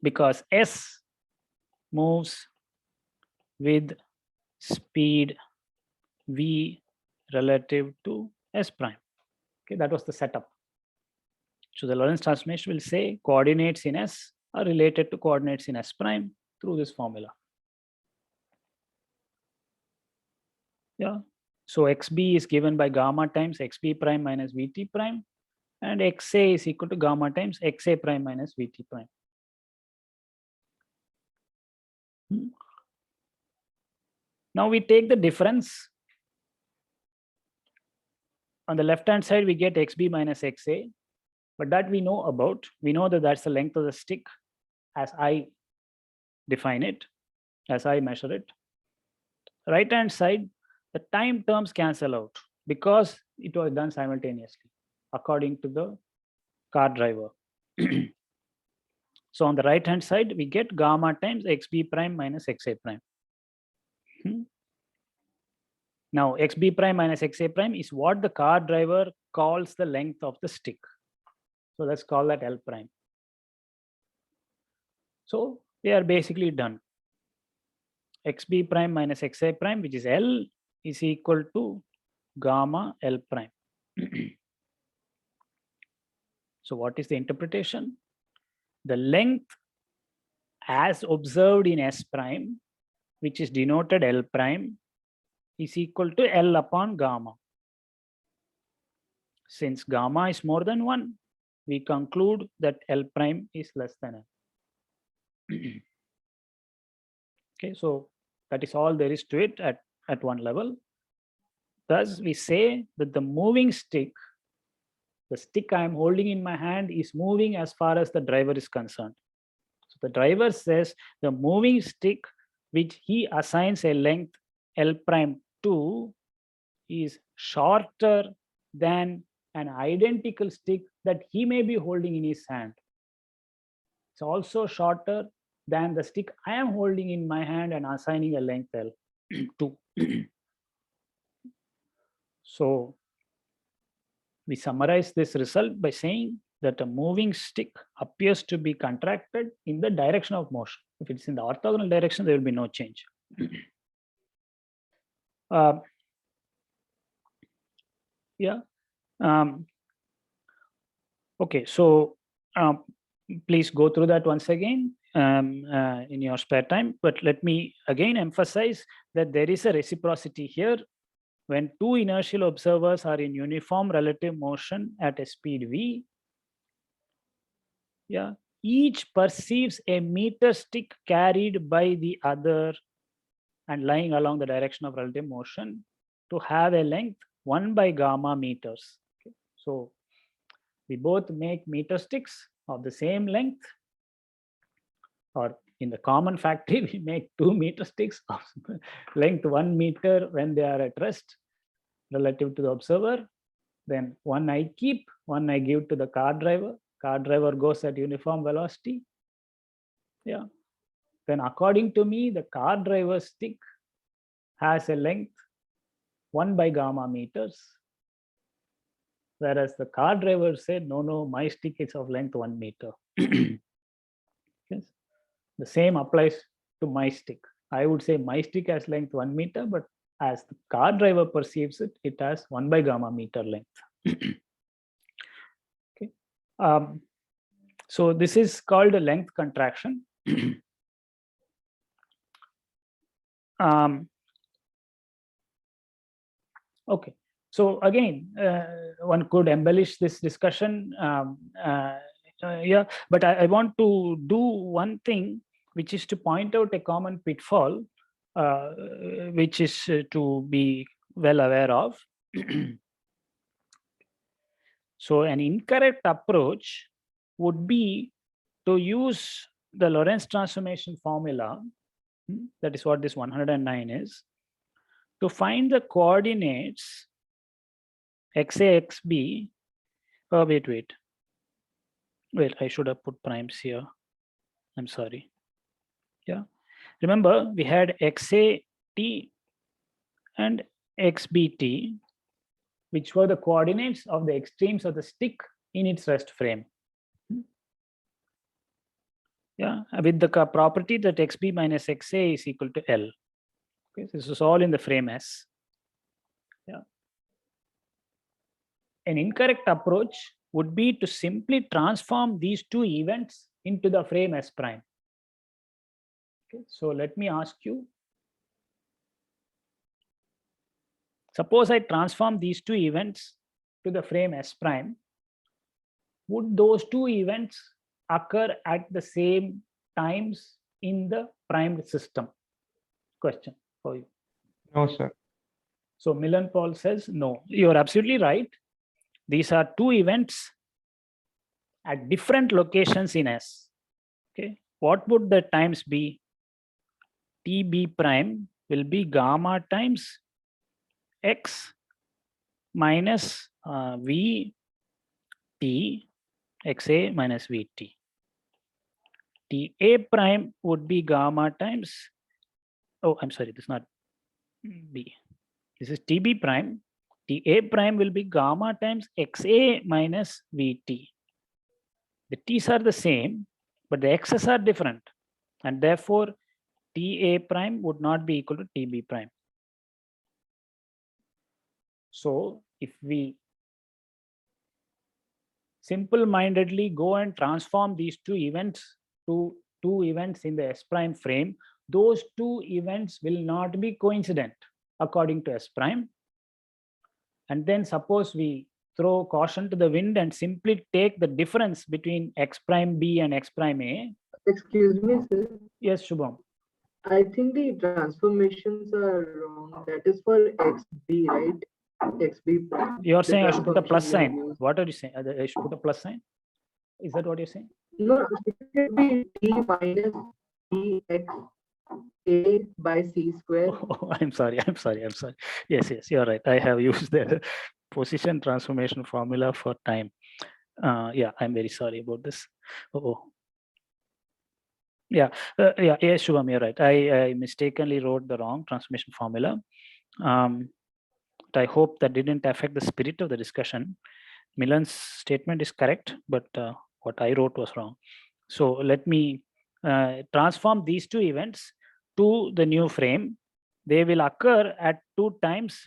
because S moves with speed v relative to S prime. Okay, that was the setup. So the Lorentz transformation will say coordinates in S are related to coordinates in S prime through this formula. Yeah. So xb is given by gamma times xb prime minus vt prime, and xa is equal to gamma times xa prime minus vt prime. Now we take the difference. On the left hand side, we get xb minus xa, but that we know about. We know that that's the length of the stick as I define it, as I measure it. Right hand side, the time terms cancel out because it was done simultaneously according to the car driver. So on the right hand side, we get gamma times xb prime minus xa prime. Now xb prime minus xa prime is what the car driver calls the length of the stick. So let's call that L prime. So we are basically done. Xb prime minus xa prime, which is L, is equal to gamma L prime. So what is the interpretation? The length as observed in S prime, which is denoted L prime, is equal to L upon gamma. Since gamma is more than 1, we conclude that L prime is less than L. Okay, so that is all there is to it at one level. Thus, we say that the moving stick, the stick I am holding in my hand, is moving as far as the driver is concerned. So the driver says the moving stick, which he assigns a length L prime to, is shorter than an identical stick that he may be holding in his hand. It's also shorter than the stick I am holding in my hand and assigning a length L to. So we summarize this result by saying that a moving stick appears to be contracted in the direction of motion. If it's in the orthogonal direction, there will be no change. Yeah. Okay, so please go through that once again in your spare time. But let me again emphasize that there is a reciprocity here. When two inertial observers are in uniform relative motion at a speed v, yeah, each perceives a meter stick carried by the other and lying along the direction of relative motion to have a length 1 by gamma meters. Okay. So we both make meter sticks of the same length, or in the common factory, we make 2 meter sticks of length 1 meter when they are at rest relative to the observer. Then one I keep, one I give to the car driver. Car driver goes at uniform velocity. Yeah. Then according to me, the car driver stick has a length 1 by gamma meters. Whereas the car driver said, no, my stick is of length 1 meter. Yes. The same applies to my stick. I would say my stick has length 1 meter, but as the car driver perceives it, it has 1 by gamma meter length. Okay. So this is called a length contraction. Okay. So again, one could embellish this discussion. Yeah, but I want to do one thing, which is to point out a common pitfall, which is to be well aware of. So an incorrect approach would be to use the Lorentz transformation formula, that is what this 109 is, to find the coordinates xa, xb. Oh, wait, I should have put primes here. I'm sorry. Yeah, remember we had xat and xbt, which were the coordinates of the extremes of the stick in its rest frame. Yeah, with the property that xb minus xa is equal to L. Okay, this is all in the frame S. Yeah. An incorrect approach would be to simply transform these two events into the frame S prime. Okay, so let me ask you, suppose I transform these two events to the frame S prime, would those two events occur at the same times in the primed system? Question for you. No, sir. So Millen-Paul says no. You're absolutely right. These are two events at different locations in S. Okay, what would the times be? TB prime will be gamma times x minus v t xa minus vt. Ta prime would be gamma times, oh, I'm sorry, this is not b. This is tb prime. Ta prime will be gamma times xa minus vt. The t's are the same, but the x's are different. And therefore, Ta prime would not be equal to Tb prime. So if we simple-mindedly go and transform these two events to two events in the S prime frame, those two events will not be coincident according to S prime. And then suppose we throw caution to the wind and simply take the difference between X prime B and X prime A. Excuse me, sir. Yes, Shubham. I think the transformations are wrong. That is for XB, right? XB prime. You're The saying I should put a plus transformation we have sign. used. What are you saying? I should put a plus sign? Is that what you're saying? No, it should be D minus DX A by C square. Oh, I'm sorry. Yes, you're right. I have used the position transformation formula for time. Yeah, I'm very sorry about this. Oh, yeah, yes, Shubham, you're right. I mistakenly wrote the wrong transformation formula. But I hope that didn't affect the spirit of the discussion. Milan's statement is correct, but what I wrote was wrong. So let me transform these two events to the new frame. They will occur at 2 times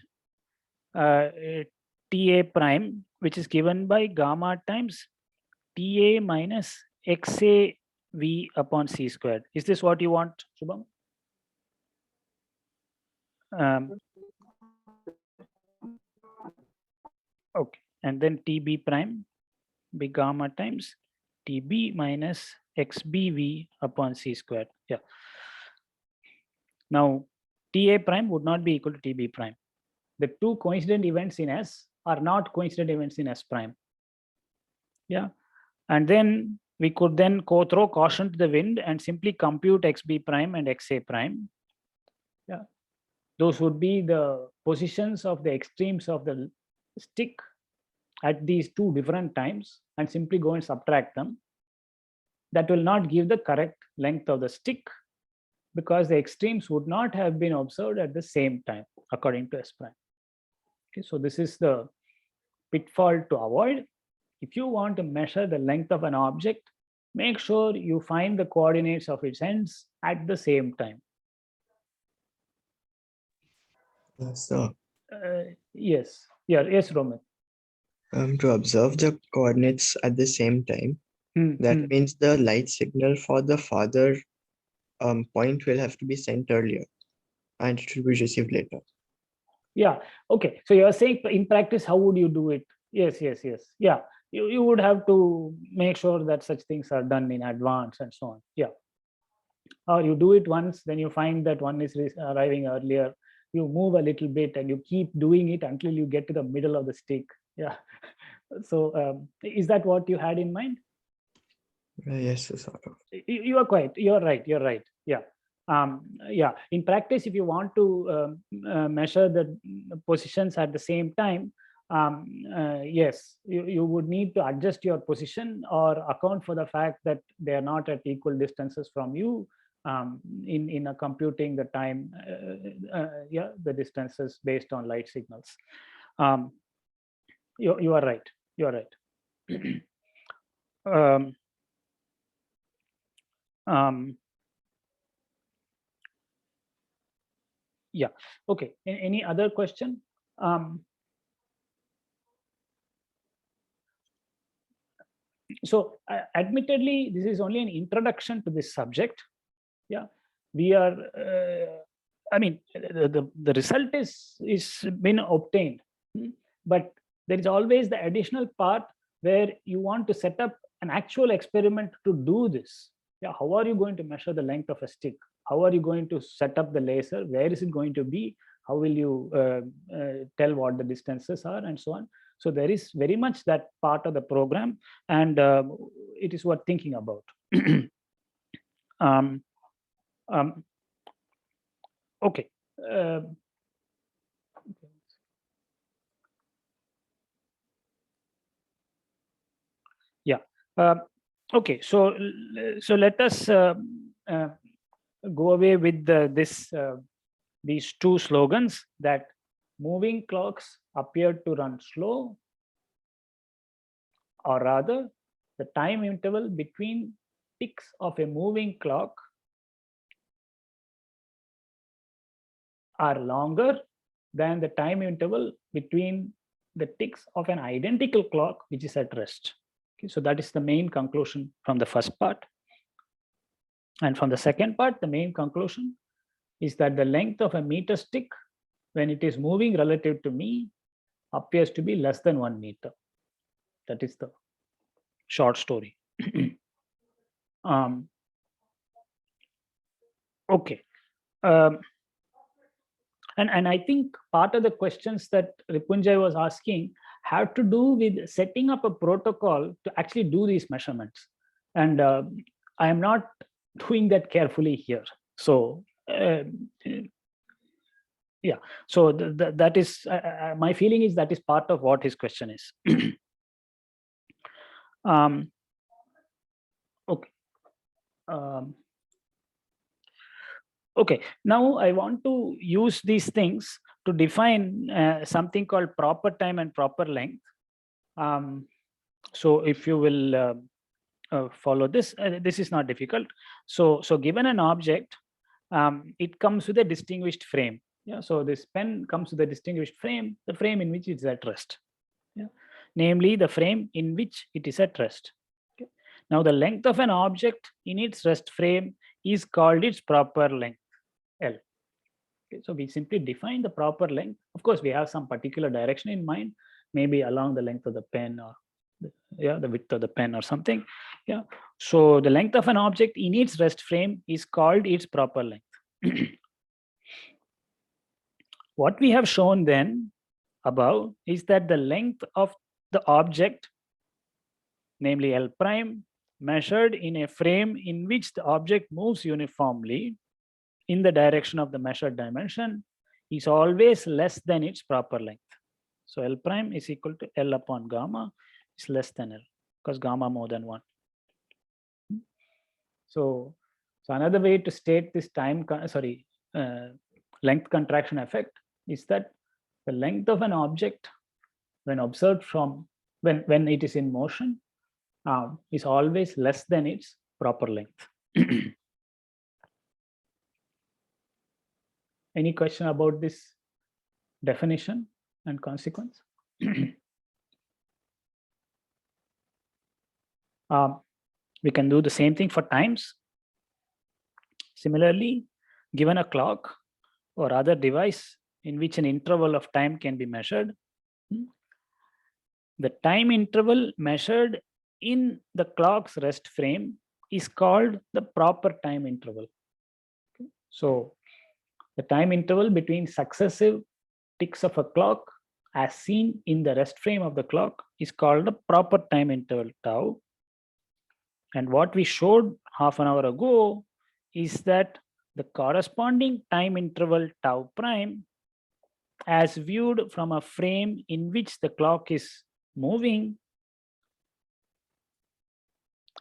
Ta prime, which is given by gamma times Ta minus Xa V upon C squared. Is this what you want, Shubham? Okay, and then Tb prime be gamma times Tb minus Xbv upon C squared. Yeah. Now, Ta prime would not be equal to Tb prime. The two coincident events in S are not coincident events in S prime. Yeah. And then we could then go throw caution to the wind and simply compute Xb prime and Xa prime. Yeah. Those would be the positions of the extremes of the stick at these two different times and simply go and subtract them. That will not give the correct length of the stick because the extremes would not have been observed at the same time according to S prime. Okay, so this is the pitfall to avoid. If you want to measure the length of an object, make sure you find the coordinates of its ends at the same time. So, yes, Roman. to observe the coordinates at the same time, that means the light signal for the farther point will have to be sent earlier and it will be received later. Yeah, okay. So you're saying in practice, how would you do it? Yes. Yeah, you would have to make sure that such things are done in advance and so on. Yeah. Or you do it once, then you find that one is arriving earlier. You move a little bit and you keep doing it until you get to the middle of the stick. Yeah. So is that what you had in mind? Yes, sort of. You're right. Yeah. Yeah. In practice, if you want to measure the positions at the same time, yes, you would need to adjust your position or account for the fact that they are not at equal distances from you in computing the time, yeah, the distances based on light signals. You are right. You are right. Yeah. Okay. Any other question? So admittedly, this is only an introduction to this subject. Yeah, we are. I mean, the result is been obtained, but there is always the additional part where you want to set up an actual experiment to do this. Yeah, how are you going to measure the length of a stick? How are you going to set up the laser? Where is it going to be? How will you tell what the distances are and so on? So there is very much that part of the program, and it is worth thinking about. Okay. Yeah. Okay, so let us go away with these two slogans, that moving clocks appear to run slow, or rather the time interval between ticks of a moving clock are longer than the time interval between the ticks of an identical clock which is at rest. Okay, so that is the main conclusion from the first part. And from the second part, the main conclusion is that the length of a meter stick when it is moving relative to me appears to be less than 1 meter. That is the short story. Okay. And I think part of the questions that Ripunjay was asking have to do with setting up a protocol to actually do these measurements. And I am not doing that carefully here. So yeah, so that is, my feeling is that is part of what his question is. Okay. Okay, now I want to use these things to define something called proper time and proper length. So if you will follow this, this is not difficult. So given an object, it comes with a distinguished frame. Yeah, so this pen comes with a distinguished frame, the frame in which it is at rest. Yeah, namely the frame in which it is at rest. Okay. Now the length of an object in its rest frame is called its proper length, L. Okay, so we simply define the proper length. Of course, we have some particular direction in mind, maybe along the length of the pen, or the width of the pen or something. Yeah. So the length of an object in its rest frame is called its proper length. What we have shown then above is that the length of the object, namely L prime, measured in a frame in which the object moves uniformly in the direction of the measured dimension, is always less than its proper length. So L prime is equal to L upon gamma is less than L, because gamma more than 1. So another way to state this length contraction effect is that the length of an object when observed from when it is in motion is always less than its proper length. Any question about this definition and consequence? We can do the same thing for times. Similarly, given a clock or other device in which an interval of time can be measured, the time interval measured in the clock's rest frame is called the proper time interval. Okay. So the time interval between successive ticks of a clock as seen in the rest frame of the clock is called the proper time interval tau. And what we showed half an hour ago is that the corresponding time interval tau prime, as viewed from a frame in which the clock is moving,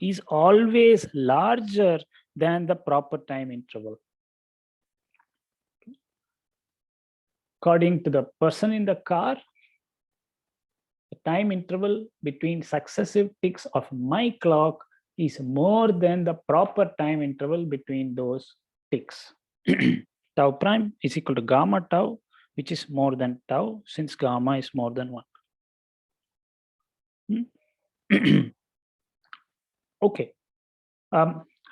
is always larger than the proper time interval. According to the person in the car, the time interval between successive ticks of my clock is more than the proper time interval between those ticks. Tau prime is equal to gamma tau, which is more than tau, since gamma is more than 1. Okay.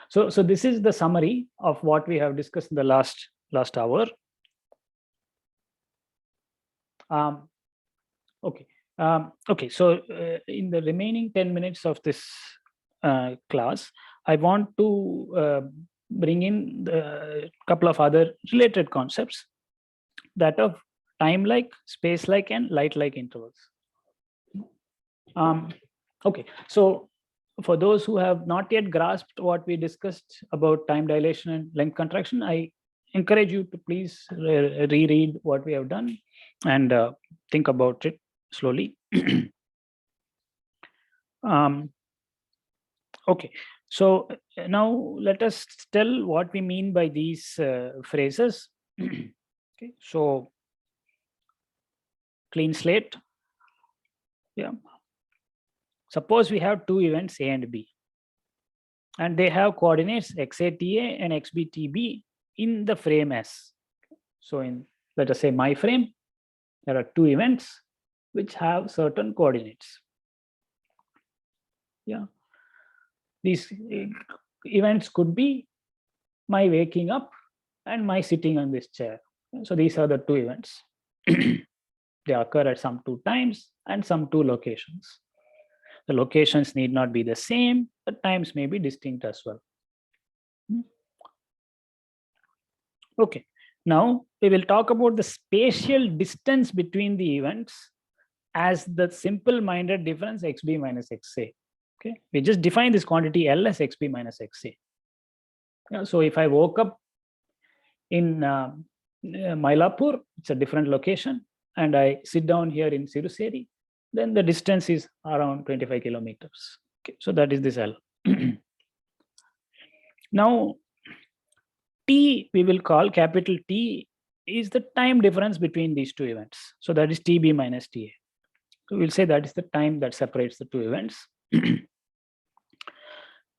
So this is the summary of what we have discussed in the last hour. Okay. Okay. So in the remaining 10 minutes of this class, I want to bring in a couple of other related concepts, that of time-like, space-like, and light-like intervals. Okay. So for those who have not yet grasped what we discussed about time dilation and length contraction, I encourage you to please reread what we have done and think about it slowly. Okay, so now let us tell what we mean by these phrases. Okay, so clean slate. Yeah. Suppose we have two events A and B, and they have coordinates XATA and XBTB in the frame S. So in, let us say, my frame, there are two events which have certain coordinates. Yeah. These events could be my waking up and my sitting on this chair. So these are the two events. They occur at some two times and some two locations. The locations need not be the same, the times may be distinct as well. Okay, now we will talk about the spatial distance between the events as the simple-minded difference xb minus xa. Okay, we just define this quantity L as xb minus xa. Yeah, so if I woke up in Mylapore, it's a different location, and I sit down here in Siruseri, then the distance is around 25 kilometers. Okay, so that is this L. Now, T we will call capital T is the time difference between these two events. So that is TB minus TA. So we'll say that is the time that separates the two events.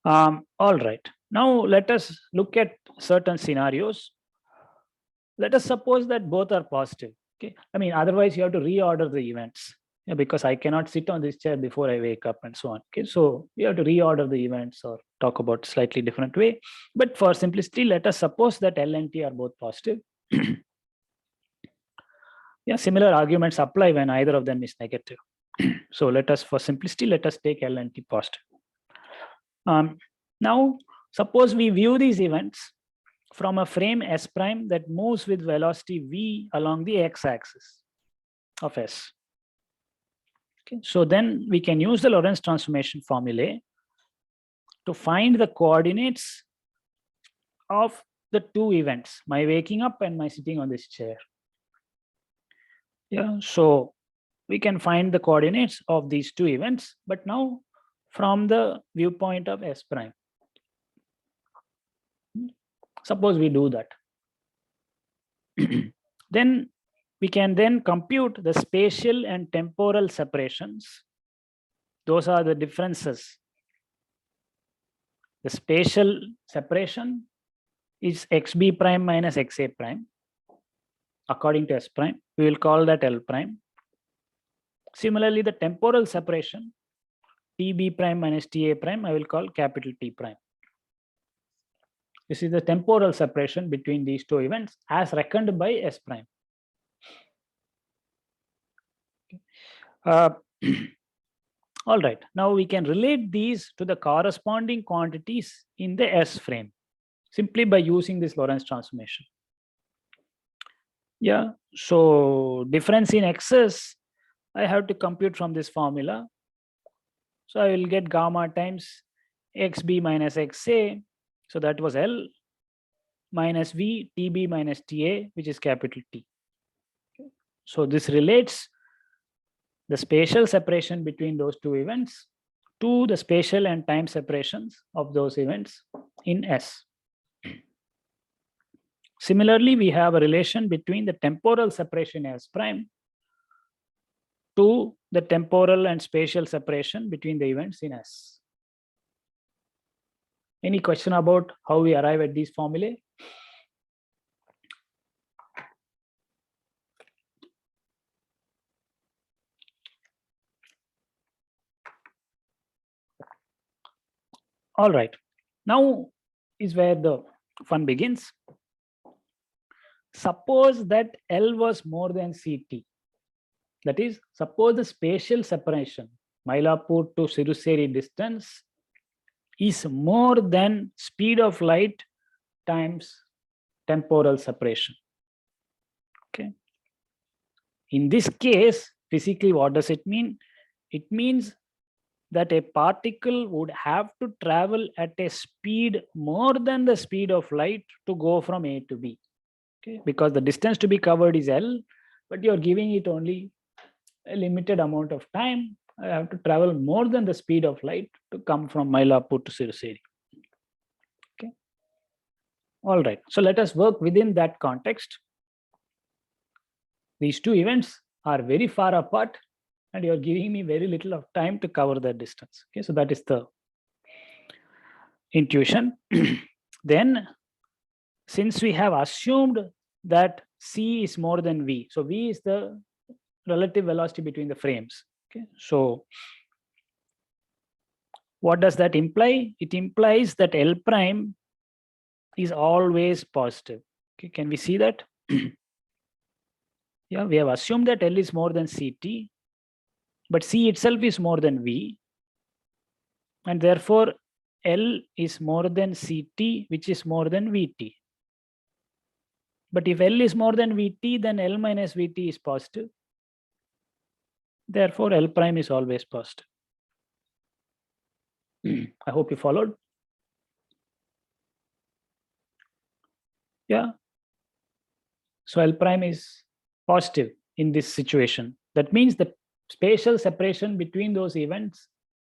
All right. Now let us look at certain scenarios. Let us suppose that both are positive. Okay. I mean, otherwise you have to reorder the events. Yeah, because I cannot sit on this chair before I wake up and so on. Okay, so we have to reorder the events or talk about slightly different way. But for simplicity, let us suppose that L and T are both positive. Yeah, similar arguments apply when either of them is negative. So let us, for simplicity, let us take L and T positive. Now, suppose we view these events from a frame S prime that moves with velocity v along the x-axis of S. Okay, so then we can use the Lorentz transformation formulae to find the coordinates of the two events, my waking up and my sitting on this chair. Yeah, so we can find the coordinates of these two events, but now from the viewpoint of S prime. Suppose we do that. Then we can then compute the spatial and temporal separations. Those are the differences. The spatial separation is xb prime minus xa prime. According to S prime, we will call that L prime. Similarly, the temporal separation, TB prime minus TA prime, I will call capital T prime. This is the temporal separation between these two events as reckoned by S prime. All right, now we can relate these to the corresponding quantities in the S frame simply by using this Lorentz transformation. Yeah, so difference in x's, I have to compute from this formula. So I will get gamma times xb minus xa, so that was L, minus v tb minus ta, which is capital T. So this relates the spatial separation between those two events to the spatial and time separations of those events in S. Similarly, we have a relation between the temporal separation S prime to the temporal and spatial separation between the events in S. Any question about how we arrive at these formulae? All right, now is where the fun begins. Suppose that L was more than CT. That is, suppose the spatial separation, Mylapore to Siruseri distance, is more than speed of light times temporal separation. Okay. In this case, physically, what does it mean? It means that a particle would have to travel at a speed more than the speed of light to go from A to B. Okay, because the distance to be covered is L, but you're giving it only a limited amount of time I have to travel more than the speed of light to come from Mylapore to Siruseri. Okay. All right. So let us work within that context. These two events are very far apart, and you're giving me very little of time to cover that distance. Okay. So that is the intuition. Then, since we have assumed that C is more than V, so V is the relative velocity between the frames. Okay, so what does that imply? It implies that L prime is always positive. Okay, can we see that? Yeah, we have assumed that L is more than CT, but C itself is more than V, and therefore L is more than CT, which is more than VT. But if L is more than VT, then L minus VT is positive. Therefore, L prime is always positive. I hope you followed. Yeah. So L prime is positive in this situation. That means the spatial separation between those events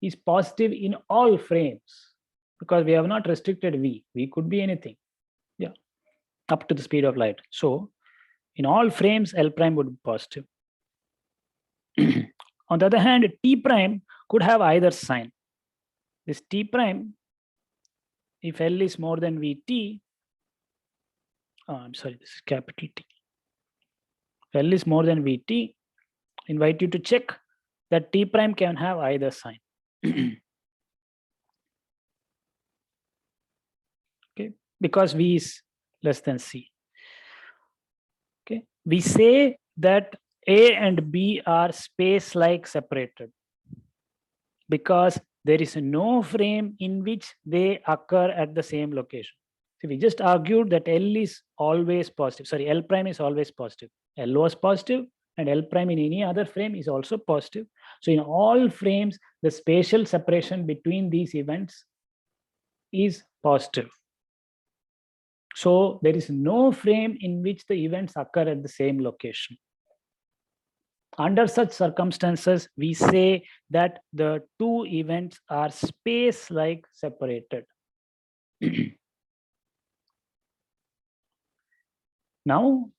is positive in all frames, because we have not restricted V. V could be anything. Yeah. Up to the speed of light. So in all frames, L prime would be positive. On the other hand, T prime could have either sign. This T prime, if L is more than VT, I'm sorry, this is capital T. If L is more than VT, invite you to check that T prime can have either sign. Okay, because V is less than C. Okay, we say that A and B are space-like separated because there is no frame in which they occur at the same location. So we just argued that L is always positive. Sorry, L prime is always positive. L was positive, and L prime in any other frame is also positive. So in all frames, the spatial separation between these events is positive. So there is no frame in which the events occur at the same location. Under such circumstances, we say that the two events are space-like separated. Now,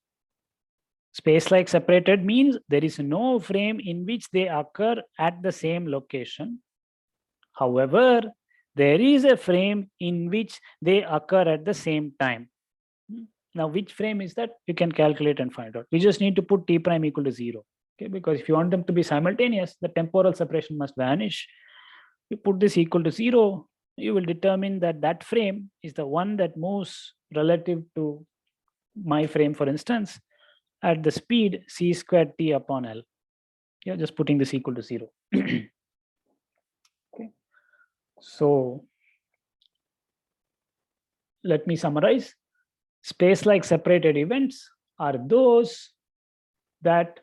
space-like separated means there is no frame in which they occur at the same location. However, there is a frame in which they occur at the same time. Now, which frame is that? You can calculate and find out. We just need to put T prime equal to 0. Okay, because if you want them to be simultaneous, the temporal separation must vanish. You put this equal to 0, you will determine that that frame is the one that moves relative to my frame, for instance, at the speed c squared t upon L. Yeah, just putting this equal to 0. Okay. So let me summarize. Space-like separated events are those that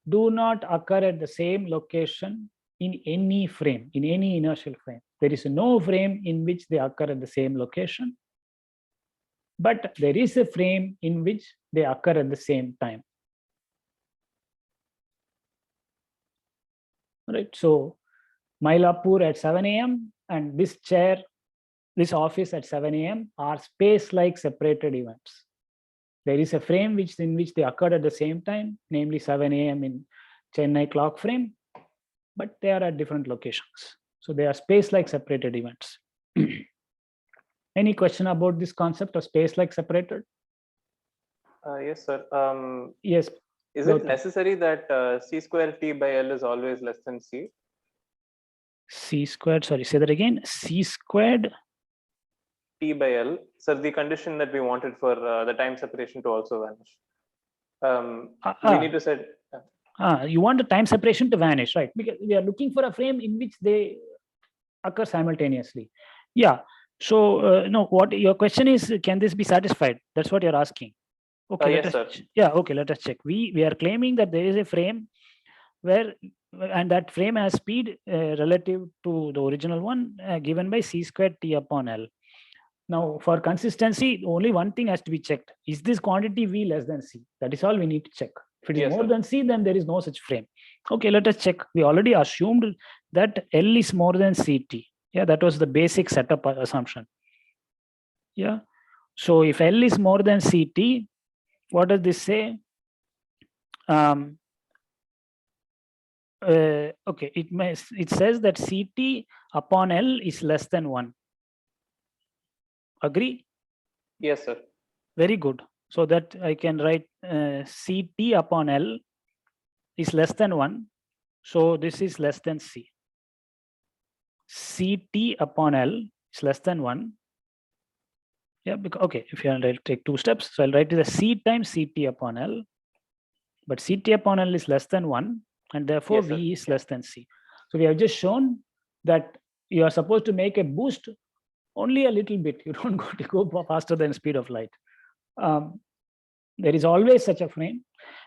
do not occur at the same location in any frame, in any inertial frame. There is no frame in which they occur at the same location, but there is a frame in which they occur at the same time. Right. So Mylapore at 7 a.m. and this chair, this office at 7 a.m. are space-like separated events. There is a frame in which they occurred at the same time, namely 7 a.m. in Chennai clock frame, but they are at different locations. So they are space-like separated events. Any question about this concept of space-like separated? Yes, sir. Yes. Is it necessary that c square t by L is always less than c? C squared, sorry, say that again. C squared t by L. Sir, the condition that we wanted for the time separation to also vanish. We need to set. You want the time separation to vanish, right? Because we are looking for a frame in which they occur simultaneously. Yeah. So, no, what your question is, can this be satisfied? That's what you're asking. Okay, yes, sir. Yeah, okay, let us check. We are claiming that there is a frame where, and that frame has speed relative to the original one given by c squared t upon L. Now, for consistency, only one thing has to be checked. Is this quantity V less than C? That is all we need to check. If it is more than C, then there is no such frame. Okay, let us check. We already assumed that L is more than CT. Yeah, that was the basic setup assumption. Yeah. So if L is more than CT, what does this say? Okay, it says that CT upon L is less than 1. Agree? Yes, sir. Very good. So that I can write CT upon L is less than 1. So this is less than C. CT upon L is less than 1. Yeah, because, okay, if you take 2 steps, so I'll write it as C times CT upon L. But CT upon L is less than 1, and therefore Yes, sir. V is less than C. So we have just shown that you are supposed to make a boost only a little bit. You don't go faster than speed of light. There is always such a frame.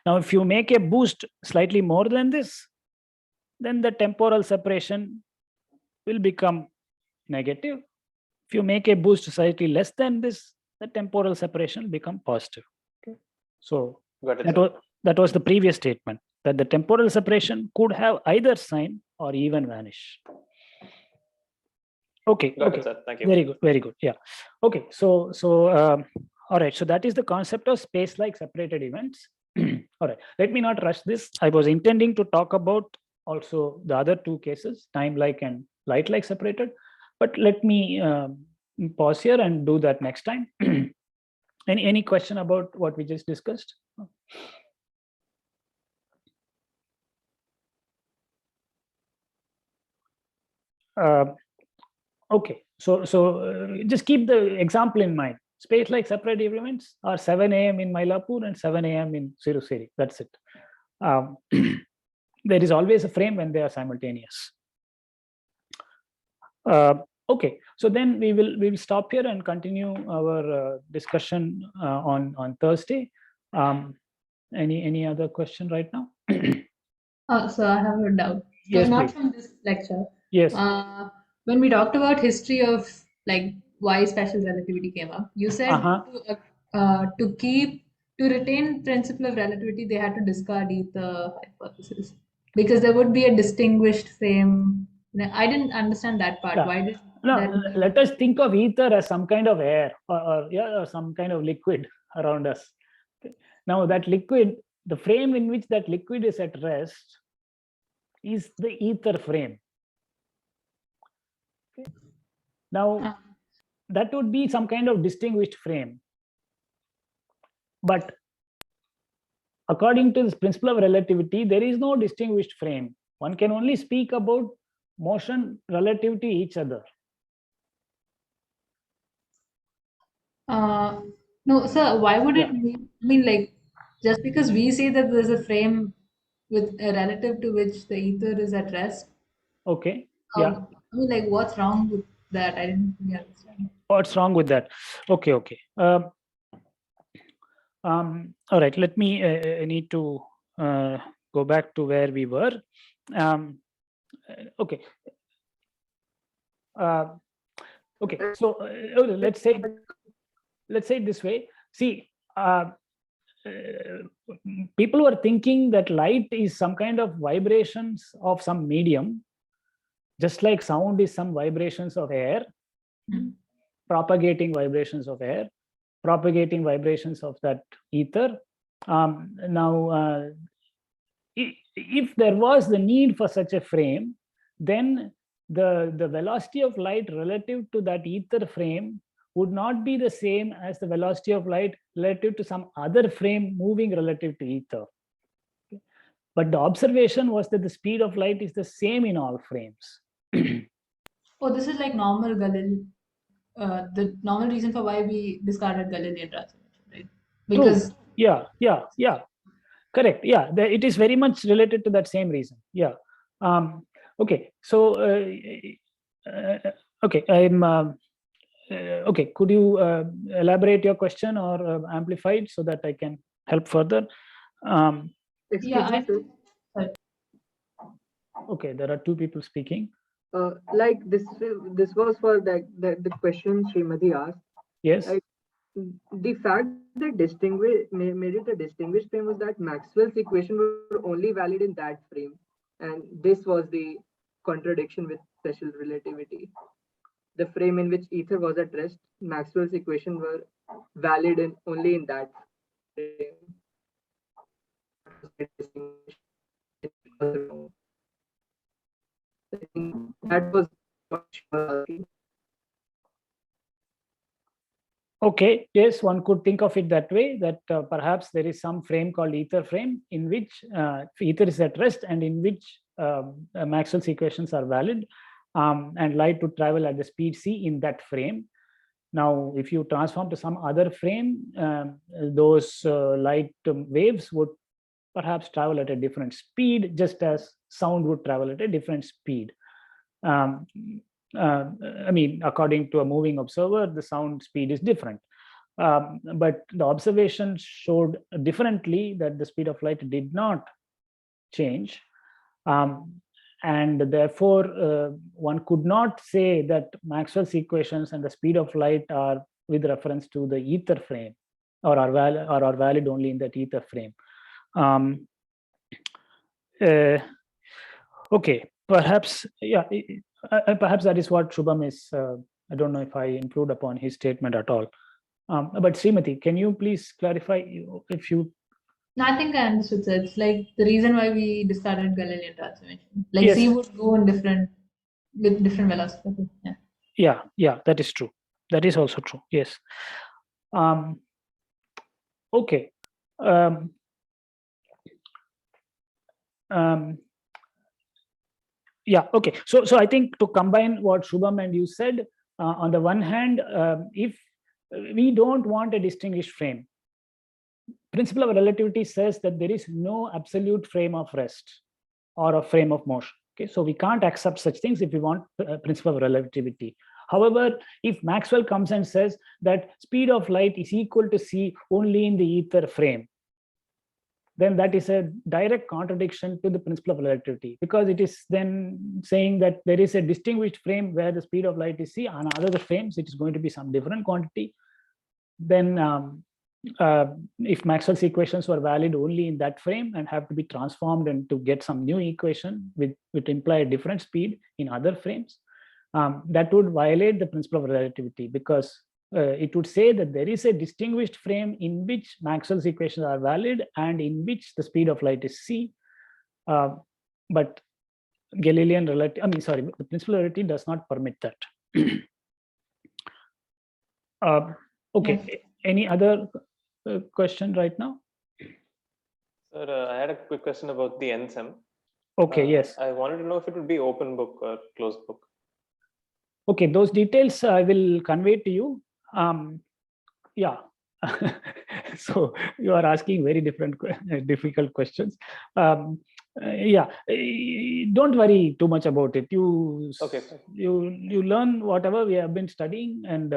Now, if you make a boost slightly more than this, then the temporal separation will become negative. If you make a boost slightly less than this, the temporal separation will become positive. Okay. So Got it, that was the previous statement, that the temporal separation could have either sign or even vanish. Okay. Got okay. it, sir. Thank you. Very good. Very good. Yeah. Okay. So all right. So that is the concept of space-like separated events. All right. Let me not rush this. I was intending to talk about also the other 2 cases, time-like and light-like separated. But let me pause here and do that next time. Any question about what we just discussed? Okay, so just keep the example in mind. Space-like separated events are 7 a.m. in Mylapore and 7 a.m. in Siruseri. That's it. There is always a frame when they are simultaneous. Okay, so then we will stop here and continue our discussion on Thursday. Any other question right now? So I have a doubt. So Yes, not please. from this lecture. Yes. When we talked about history of like why special relativity came up, you said to retain principle of relativity, they had to discard ether hypothesis because there would be a distinguished frame. I didn't understand that part. Yeah. Why did No, that? let us think of ether as some kind of air or some kind of liquid around us. Okay. Now that liquid, the frame in which that liquid is at rest is the ether frame. Okay. Now that would be some kind of distinguished frame. But according to this principle of relativity, there is no distinguished frame. One can only speak about motion relative to each other. No, sir, why would it mean like just because we say that there's a frame with a relative to which the ether is at rest? Okay. Yeah. I mean, like, what's wrong with that? I didn't really understand. What's wrong with that? Okay. All right. Let me. I need to go back to where we were. Okay. Okay. So let's say it this way. See, people were thinking that light is some kind of vibrations of some medium, just like sound is some vibrations of air, propagating vibrations of air, propagating vibrations of that ether. Now, if there was the need for such a frame, then the velocity of light relative to that ether frame would not be the same as the velocity of light relative to some other frame moving relative to ether. Okay. But the observation was that the speed of light is the same in all frames. Oh, this is like normal Galilean. The normal reason for why we discarded Galilean transformation, right? Because true. Yeah. Correct. Yeah, it is very much related to that same reason. Yeah. Okay. So okay, I'm. Okay, could you elaborate your question or amplify it so that I can help further? Excuse me, sir. Okay, there are 2 people speaking. Like this was for the question Srimati asked. Yes. Like, the fact that made it a distinguished frame was that Maxwell's equation were only valid in that frame. And this was the contradiction with special relativity. The frame in which ether was at rest, Maxwell's equations were valid only in that frame. That was what she was asking. Okay, yes, one could think of it that way, that perhaps there is some frame called ether frame in which ether is at rest and in which Maxwell's equations are valid, and light would travel at the speed c in that frame. Now, if you transform to some other frame, those light waves would perhaps travel at a different speed, just as sound would travel at a different speed. I mean, according to a moving observer, the sound speed is different. But the observation showed differently that the speed of light did not change. And therefore, one could not say that Maxwell's equations and the speed of light are with reference to the ether frame, or are valid only in that ether frame. Okay, perhaps, yeah, perhaps that is what Shubham is. I don't know if I include upon his statement at all. But Srimati, can you please clarify if you? No, I think I understood. So it's like the reason why we discarded Galilean transformation. Like Yes. C would go in with different velocity. Yeah. Yeah, that is true. That is also true. Yes. Okay. Yeah, okay. So I think to combine what Shubham and you said, on the one hand, if we don't want a distinguished frame, principle of relativity says that there is no absolute frame of rest or a frame of motion. Okay, so we can't accept such things if we want principle of relativity. However, if Maxwell comes and says that speed of light is equal to c only in the ether frame, then that is a direct contradiction to the principle of relativity, because it is then saying that there is a distinguished frame where the speed of light is c, on other frames it is going to be some different quantity. Then if Maxwell's equations were valid only in that frame and have to be transformed and to get some new equation which imply a different speed in other frames, that would violate the principle of relativity, because it would say that there is a distinguished frame in which Maxwell's equations are valid and in which the speed of light is c. But Galilean relativity, the principle of relativity does not permit that. Okay, Yes. any other question right now? Sir, I had a quick question about the NSEM. Okay, yes. I wanted to know if it would be open book or closed book. Okay, those details I will convey to you. Yeah. So you are asking very different, difficult questions. Yeah, don't worry too much about it. Okay. You learn whatever we have been studying and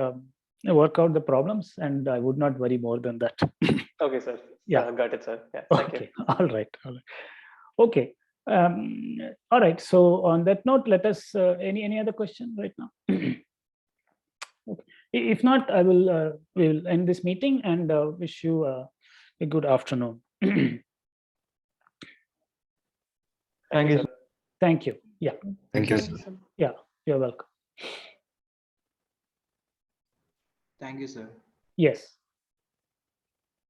work out the problems, and I would not worry more than that. Okay, sir. Yeah. Got it, sir. Yeah. Thank you. Okay. All right. Okay. All right. So on that note, let us any other question right now? Okay. If not, I will we will end this meeting and wish you a good afternoon. Thank you. sir. Thank you. Yeah. Thank you. Thank you, sir. Yeah. You're welcome. Thank you, sir. Yes.